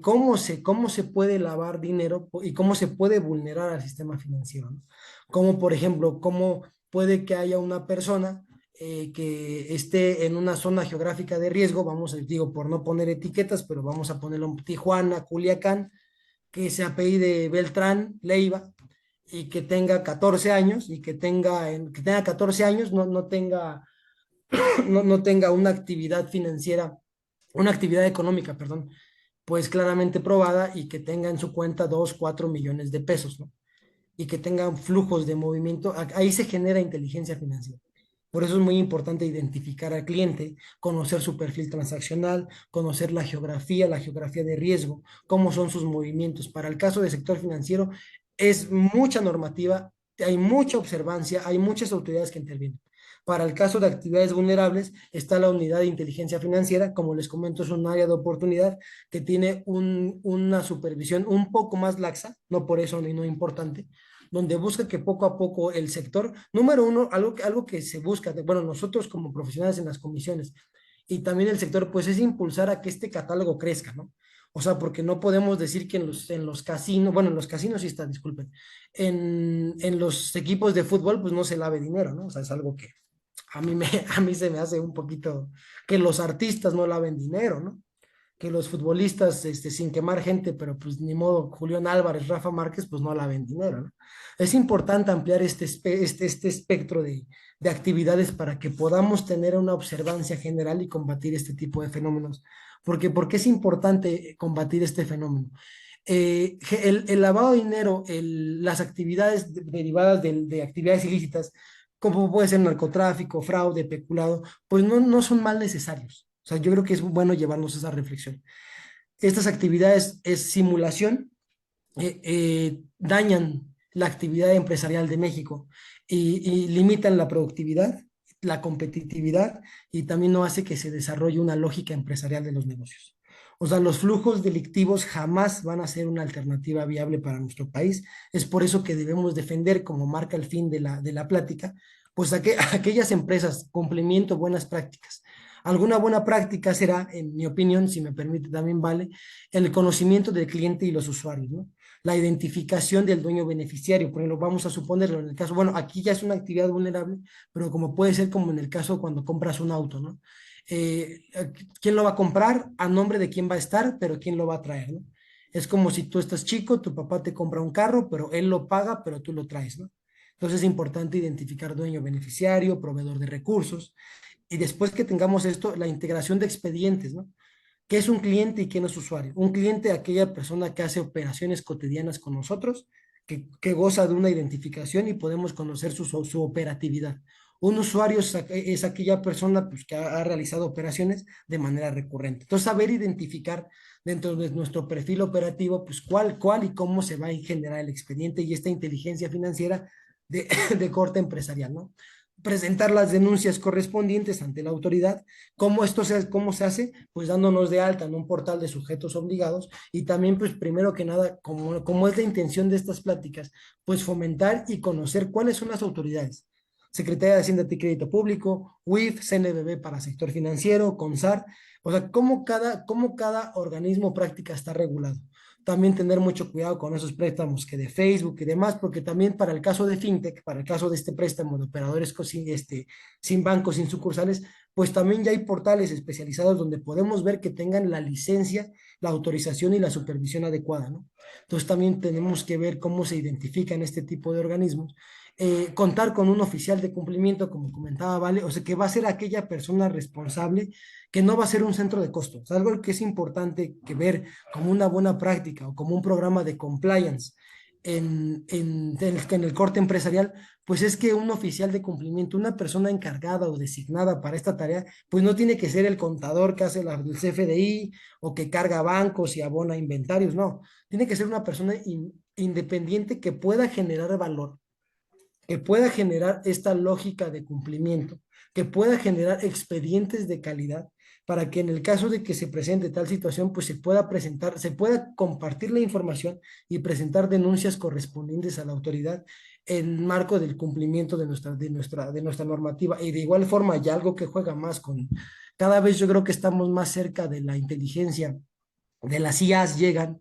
cómo se puede lavar dinero y cómo se puede vulnerar al sistema financiero, ¿no? Como por ejemplo, cómo puede que haya una persona que esté en una zona geográfica de riesgo, vamos a digo, por no poner etiquetas, pero vamos a ponerlo en Tijuana, Culiacán, que se apellide Beltrán Leiva y que tenga 14 años y que tenga 14 años no tenga, no tenga una actividad financiera, una actividad económica, perdón, pues claramente probada y que tenga en su cuenta 2 4 millones de pesos, ¿no? Y que tengan flujos de movimiento, ahí se genera inteligencia financiera. Por eso es muy importante identificar al cliente, conocer su perfil transaccional, conocer la geografía de riesgo, cómo son sus movimientos. Para el caso del sector financiero es mucha normativa, hay mucha observancia, hay muchas autoridades que intervienen. Para el caso de actividades vulnerables está la unidad de inteligencia financiera, como les comento, es un área de oportunidad que tiene una supervisión un poco más laxa, no por eso ni no importante, donde busca que poco a poco el sector, número uno, algo que se busca, bueno, nosotros como profesionales en las comisiones y también el sector, pues es impulsar a que este catálogo crezca, ¿no? O sea, porque no podemos decir que en los casinos, bueno, en los casinos sí está, disculpen, en los equipos de fútbol pues no se lave dinero, ¿no? O sea, es algo que a mí se me hace un poquito que los artistas no laven dinero, ¿no? Que los futbolistas, sin quemar gente, pero pues ni modo, Julián Álvarez, Rafa Márquez, pues no laven dinero, ¿no? Es importante ampliar este espectro de actividades para que podamos tener una observancia general y combatir este tipo de fenómenos. Porque es importante combatir este fenómeno. El lavado de dinero, las actividades derivadas de actividades ilícitas, como puede ser narcotráfico, fraude, peculado, pues no son mal necesarios. O sea, yo creo que es bueno llevarnos a esa reflexión. Estas actividades es simulación, dañan la actividad empresarial de México y limitan la productividad, la competitividad y también no hace que se desarrolle una lógica empresarial de los negocios. O sea, los flujos delictivos jamás van a ser una alternativa viable para nuestro país. Es por eso que debemos defender, como marca el fin de la plática, pues aquellas empresas, complemento buenas prácticas. Alguna buena práctica será, en mi opinión, si me permite también vale, el conocimiento del cliente y los usuarios, ¿no? La identificación del dueño beneficiario, por ejemplo, vamos a suponerlo en el caso, bueno, aquí ya es una actividad vulnerable, pero como puede ser como en el caso cuando compras un auto, ¿no? ¿Quién lo va a comprar? A nombre de quién va a estar, pero quién lo va a traer, ¿no? Es como si tú estás chico, tu papá te compra un carro, pero él lo paga, pero tú lo traes, ¿no? Entonces es importante identificar dueño beneficiario, proveedor de recursos, y después que tengamos esto, la integración de expedientes, ¿no? ¿Qué es un cliente y quién es usuario? Un cliente es aquella persona que hace operaciones cotidianas con nosotros, que goza de una identificación y podemos conocer su operatividad. Un usuario es aquella persona pues, que ha realizado operaciones de manera recurrente. Entonces, saber identificar dentro de nuestro perfil operativo, pues cuál y cómo se va a generar el expediente y esta inteligencia financiera de, de corte empresarial, ¿no? Presentar las denuncias correspondientes ante la autoridad. ¿Cómo se hace? Pues dándonos de alta en un portal de sujetos obligados y también, pues primero que nada, como es la intención de estas pláticas, pues fomentar y conocer cuáles son las autoridades. Secretaría de Hacienda y Crédito Público, UIF, CNBB para sector financiero, CONSAR, o sea, cómo cada organismo o práctica está regulado. También tener mucho cuidado con esos préstamos que de Facebook y demás, porque también para el caso de FinTech, para el caso de este préstamo de operadores sin bancos, sin sucursales, pues también ya hay portales especializados donde podemos ver que tengan la licencia, la autorización y la supervisión adecuada, ¿no? Entonces también tenemos que ver cómo se identifican este tipo de organismos. Contar con un oficial de cumplimiento, como comentaba Vale, o sea, que va a ser aquella persona responsable, que no va a ser un centro de costos. Algo que es importante que ver como una buena práctica o como un programa de compliance en el corte empresarial, pues es que un oficial de cumplimiento, una persona encargada o designada para esta tarea, pues no tiene que ser el contador que hace el CFDI o que carga bancos y abona inventarios, no, tiene que ser una persona independiente que pueda generar valor, que pueda generar esta lógica de cumplimiento, que pueda generar expedientes de calidad para que en el caso de que se presente tal situación, pues se pueda presentar, se pueda compartir la información y presentar denuncias correspondientes a la autoridad en marco del cumplimiento de nuestra normativa. Y de igual forma, ya algo que juega más con, cada vez yo creo que estamos más cerca de la inteligencia de las IAs llegan,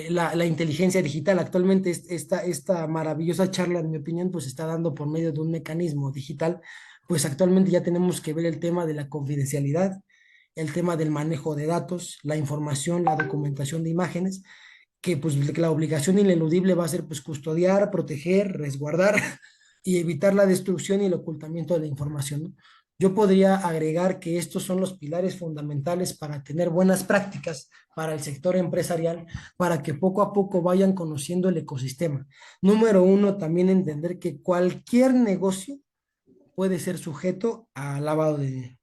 la inteligencia digital. Actualmente esta maravillosa charla, en mi opinión, pues está dando por medio de un mecanismo digital, pues actualmente ya tenemos que ver el tema de la confidencialidad, el tema del manejo de datos, la información, la documentación de imágenes, que pues la obligación ineludible va a ser pues custodiar, proteger, resguardar y evitar la destrucción y el ocultamiento de la información, ¿no? Yo podría agregar que estos son los pilares fundamentales para tener buenas prácticas para el sector empresarial, para que poco a poco vayan conociendo el ecosistema. Número uno, también entender que cualquier negocio puede ser sujeto a lavado de dinero.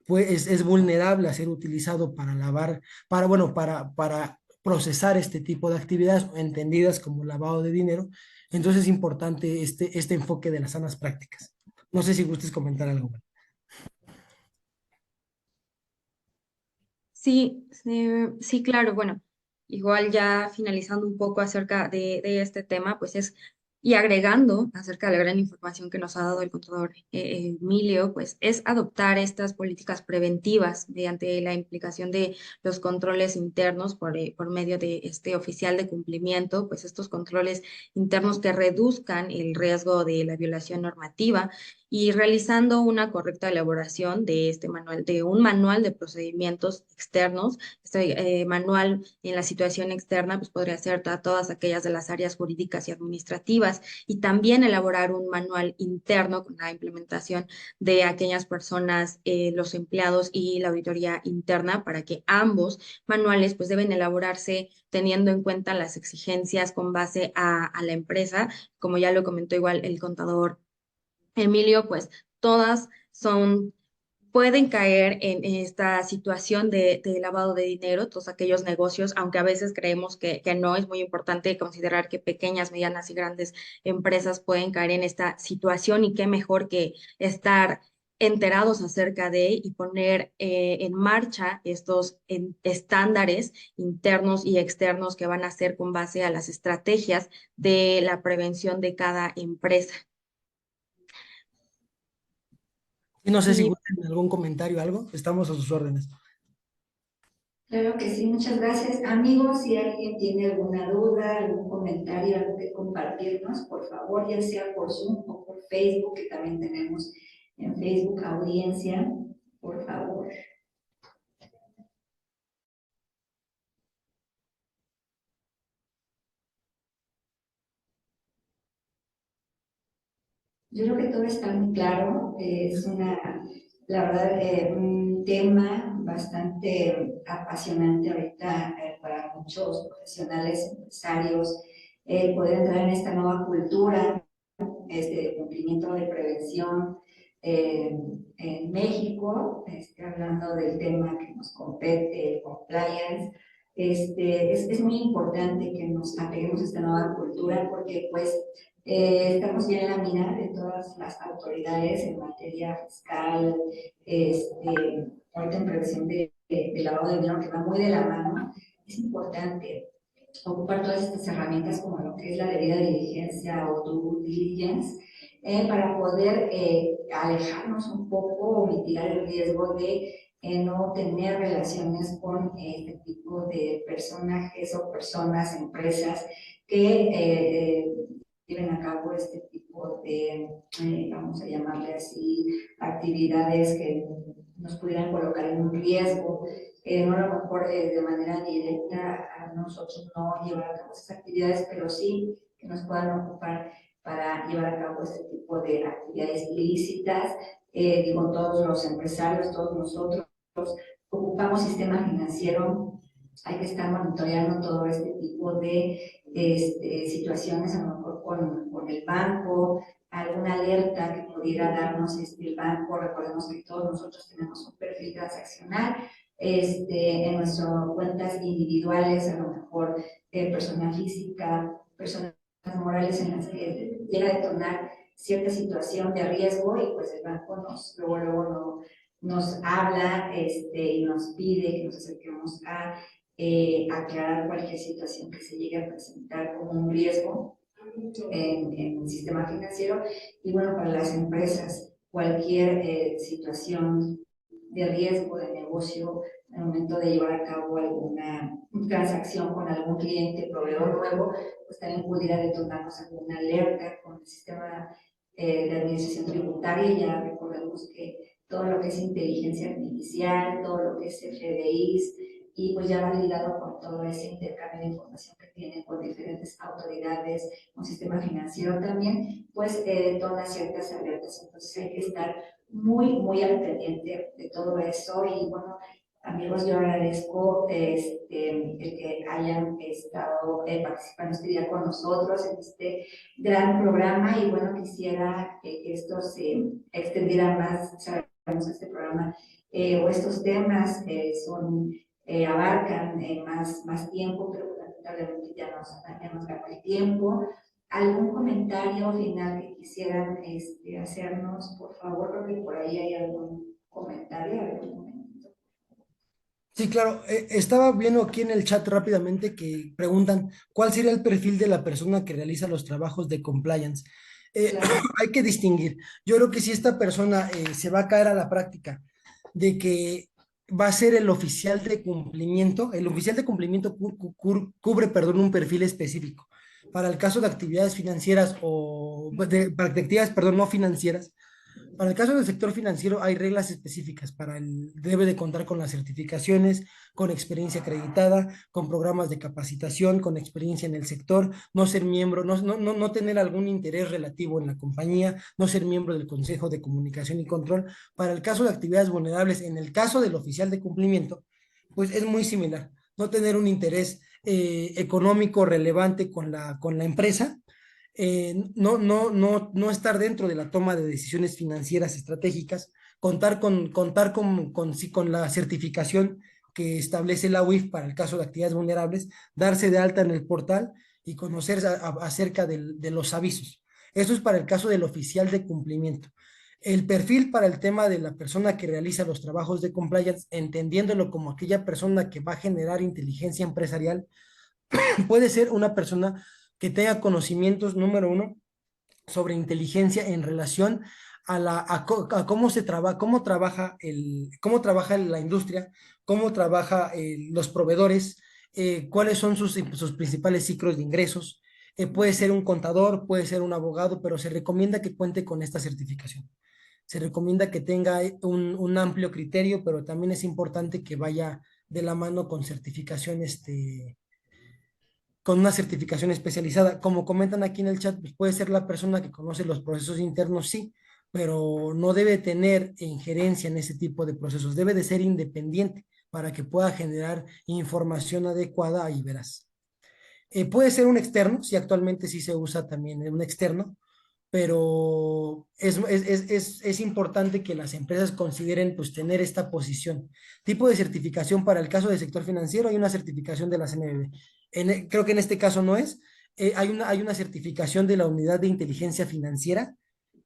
Pues es vulnerable a ser utilizado para lavar, bueno, para procesar este tipo de actividades entendidas como lavado de dinero. Entonces es importante este enfoque de las sanas prácticas. No sé si gustes comentar algo. Sí, sí, claro. Bueno, igual ya finalizando un poco acerca de este tema, pues es Y agregando acerca de la gran información que nos ha dado el contador Emilio, pues es adoptar estas políticas preventivas mediante la implicación de los controles internos por medio de este oficial de cumplimiento, pues estos controles internos que reduzcan el riesgo de la violación normativa y realizando una correcta elaboración de este manual, de un manual de procedimientos externos. Este manual en la situación externa pues podría ser a todas aquellas de las áreas jurídicas y administrativas y también elaborar un manual interno con la implementación de aquellas personas, los empleados y la auditoría interna para que ambos manuales pues deben elaborarse teniendo en cuenta las exigencias con base a la empresa, como ya lo comentó igual el contador Emilio, pues todas son, pueden caer en esta situación de lavado de dinero, todos aquellos negocios, aunque a veces creemos que no, es muy importante considerar que pequeñas, medianas y grandes empresas pueden caer en esta situación y qué mejor que estar enterados acerca de y poner en marcha estos estándares internos y externos que van a ser con base a las estrategias de la prevención de cada empresa. Y no sé si Y gustan algún comentario o algo, estamos a sus órdenes. Claro que sí, muchas gracias. Amigos, si alguien tiene alguna duda, algún comentario, algo que compartirnos, por favor, ya sea por Zoom o por Facebook, que también tenemos en Facebook audiencia, por favor. Yo creo que todo está muy claro. La verdad, un tema bastante apasionante ahorita para muchos profesionales, empresarios, poder entrar en esta nueva cultura de cumplimiento de prevención eh, en México, hablando del tema que nos compete, compliance. Es muy importante que nos apeguemos a esta nueva cultura porque pues estamos ya en la mira de todas las autoridades en materia fiscal, ahorita en prevención de lavado de dinero que va muy de la mano. Es importante ocupar todas estas herramientas como lo que es la debida diligencia o due diligence para poder alejarnos un poco o mitigar el riesgo de no tener relaciones con este tipo de personajes o personas, empresas que lleven a cabo este tipo de, vamos a llamarle así, actividades que nos pudieran colocar en un riesgo. No a lo mejor de manera directa a nosotros no llevar a cabo esas actividades, pero sí que nos puedan ocupar para llevar a cabo este tipo de actividades ilícitas. Digo, todos los empresarios, todos nosotros ocupamos sistema financiero, hay que estar monitoreando todo este tipo de situaciones, a lo mejor con el banco, alguna alerta que pudiera darnos el banco. Recordemos que todos nosotros tenemos un perfil transaccional en nuestras cuentas individuales, a lo mejor persona física, personas morales en las que llega a detonar cierta situación de riesgo y pues el banco luego nos habla y nos pide que nos acerquemos a aclarar cualquier situación que se llegue a presentar como un riesgo en el sistema financiero. Y bueno, para las empresas, cualquier situación de riesgo de negocio al momento de llevar a cabo alguna transacción con algún cliente, proveedor nuevo, pues también pudiera detonarnos alguna alerta con el sistema de administración tributaria. Ya recordemos que todo lo que es inteligencia artificial, todo lo que es FDIs, y pues ya va ligado con todo ese intercambio de información que tienen con diferentes autoridades, un sistema financiero también, pues detona ciertas alertas. Entonces hay que estar muy al pendiente de todo eso. Y bueno, amigos, yo agradezco el que hayan estado participando este día con nosotros en este gran programa. Y bueno, quisiera que esto se extendiera más. Sabemos este programa o estos temas abarcan más tiempo, pero lamentablemente ya nos ganó el tiempo. ¿Algún comentario final que quisieran hacernos, por favor? Creo que por ahí hay algún comentario, algún momento. Sí, claro. Estaba viendo aquí en el chat rápidamente que preguntan cuál sería el perfil de la persona que realiza los trabajos de compliance. Claro, Hay que distinguir. Yo creo que si esta persona se va a caer a la práctica de que va a ser el oficial de cumplimiento cubre, perdón, un perfil específico. Para el caso de actividades financieras para actividades, perdón, no financieras, para el caso del sector financiero hay reglas específicas debe de contar con las certificaciones, con experiencia acreditada, con programas de capacitación, con experiencia en el sector, no ser miembro, no tener algún interés relativo en la compañía, no ser miembro del Consejo de Comunicación y Control. Para el caso de actividades vulnerables, en el caso del oficial de cumplimiento, pues es muy similar, no tener un interés económico relevante con la empresa, no estar dentro de la toma de decisiones financieras estratégicas, sí, con la certificación que establece la UIF para el caso de actividades vulnerables, darse de alta en el portal y conocer acerca de los avisos. Esto es para el caso del oficial de cumplimiento. El perfil para el tema de la persona que realiza los trabajos de compliance, entendiéndolo como aquella persona que va a generar inteligencia empresarial, puede ser una persona que tenga conocimientos, número uno, sobre inteligencia en relación a cómo trabaja la industria, cómo trabaja los proveedores, cuáles son sus principales ciclos de ingresos. Puede ser un contador, puede ser un abogado, pero se recomienda que cuente con esta certificación. Se recomienda que tenga un amplio criterio, pero también es importante que vaya de la mano con certificación, con una certificación especializada. Como comentan aquí en el chat, pues puede ser la persona que conoce los procesos internos, sí, pero no debe tener injerencia en ese tipo de procesos. Debe de ser independiente para que pueda generar información adecuada y veraz. Puede ser un externo, si actualmente sí se usa también un externo, pero es importante que las empresas consideren pues tener esta posición. Tipo de certificación para el caso del sector financiero, hay una certificación de la CNBB. Creo que en este caso no es. Hay una certificación de la Unidad de Inteligencia Financiera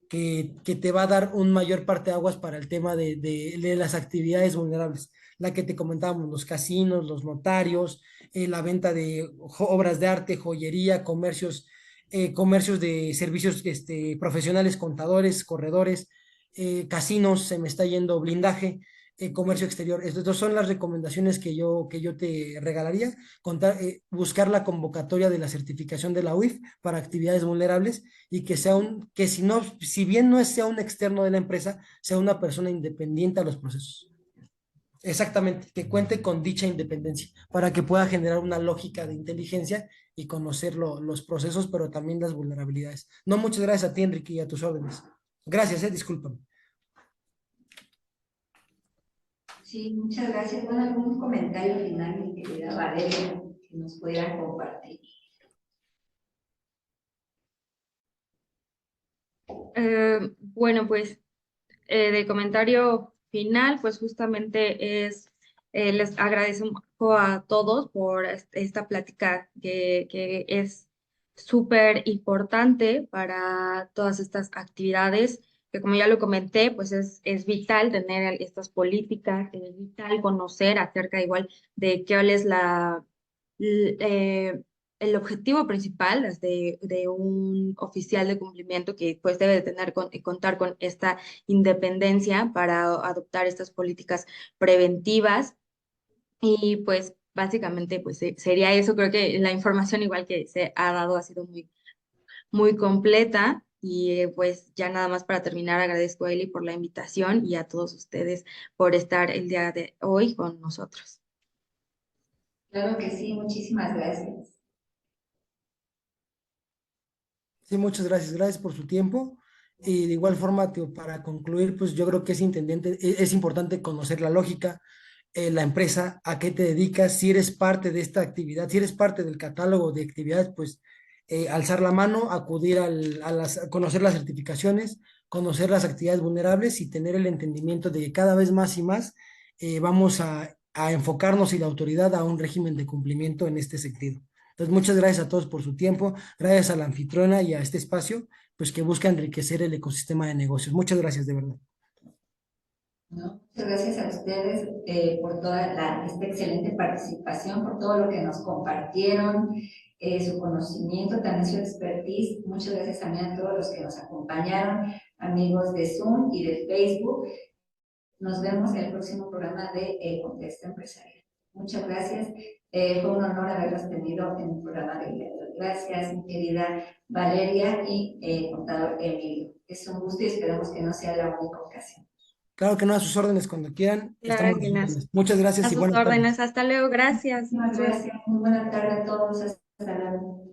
que te va a dar un mayor parteaguas para el tema de las actividades vulnerables. La que te comentábamos, los casinos, los notarios, la venta de obras de arte, joyería, comercios de servicios profesionales, contadores, corredores, casinos, se me está yendo blindaje, comercio exterior. Estas son las recomendaciones que yo te regalaría. Buscar la convocatoria de la certificación de la UIF para actividades vulnerables y que si bien sea un externo de la empresa, sea una persona independiente a los procesos. Exactamente, que cuente con dicha independencia para que pueda generar una lógica de inteligencia y conocer los procesos, pero también las vulnerabilidades. No, muchas gracias a ti, Enrique, y a tus órdenes. Gracias, discúlpame. sí, muchas gracias. Bueno, algún comentario final, mi querida Valeria, que nos pudiera compartir. Bueno, pues de comentario final, pues justamente les agradezco a todos por esta plática que es súper importante para todas estas actividades, que como ya lo comenté, pues es vital tener estas políticas, es vital conocer acerca igual de cuál es l- eh, el objetivo principal es de un oficial de cumplimiento que pues debe de tener contar con esta independencia para adoptar estas políticas preventivas y pues básicamente pues sería eso. Creo que la información igual que se ha dado ha sido muy completa y pues ya nada más para terminar agradezco a Eli por la invitación y a todos ustedes por estar el día de hoy con nosotros. Claro que sí, muchísimas gracias. Sí, muchas gracias. Gracias por su tiempo. Y de igual forma, Teo, para concluir, pues yo creo que es importante conocer la lógica, la empresa, a qué te dedicas, si eres parte de esta actividad, si eres parte del catálogo de actividades, pues alzar la mano, acudir a conocer las certificaciones, conocer las actividades vulnerables y tener el entendimiento de que cada vez más y más vamos a enfocarnos y la autoridad a un régimen de cumplimiento en este sentido. Entonces, muchas gracias a todos por su tiempo, gracias a la anfitriona y a este espacio, pues que busca enriquecer el ecosistema de negocios. Muchas gracias, de verdad. ¿no? Muchas gracias a ustedes por toda esta excelente participación, por todo lo que nos compartieron, su conocimiento, también su expertise. Muchas gracias también a todos los que nos acompañaron, amigos de Zoom y de Facebook. Nos vemos en el próximo programa de Contexto Empresarial. Muchas gracias. Fue un honor haberlos tenido en el programa de día de hoy. Gracias, mi querida Valeria y contador Emilio. Es un gusto y esperamos que no sea la única ocasión. Claro que no, a sus órdenes cuando quieran. Claro Estamos que no. Muchas A gracias y sus buenas tardes. órdenes. Hasta luego. Gracias. Muchas gracias. Muy buena tarde a todos. Hasta luego.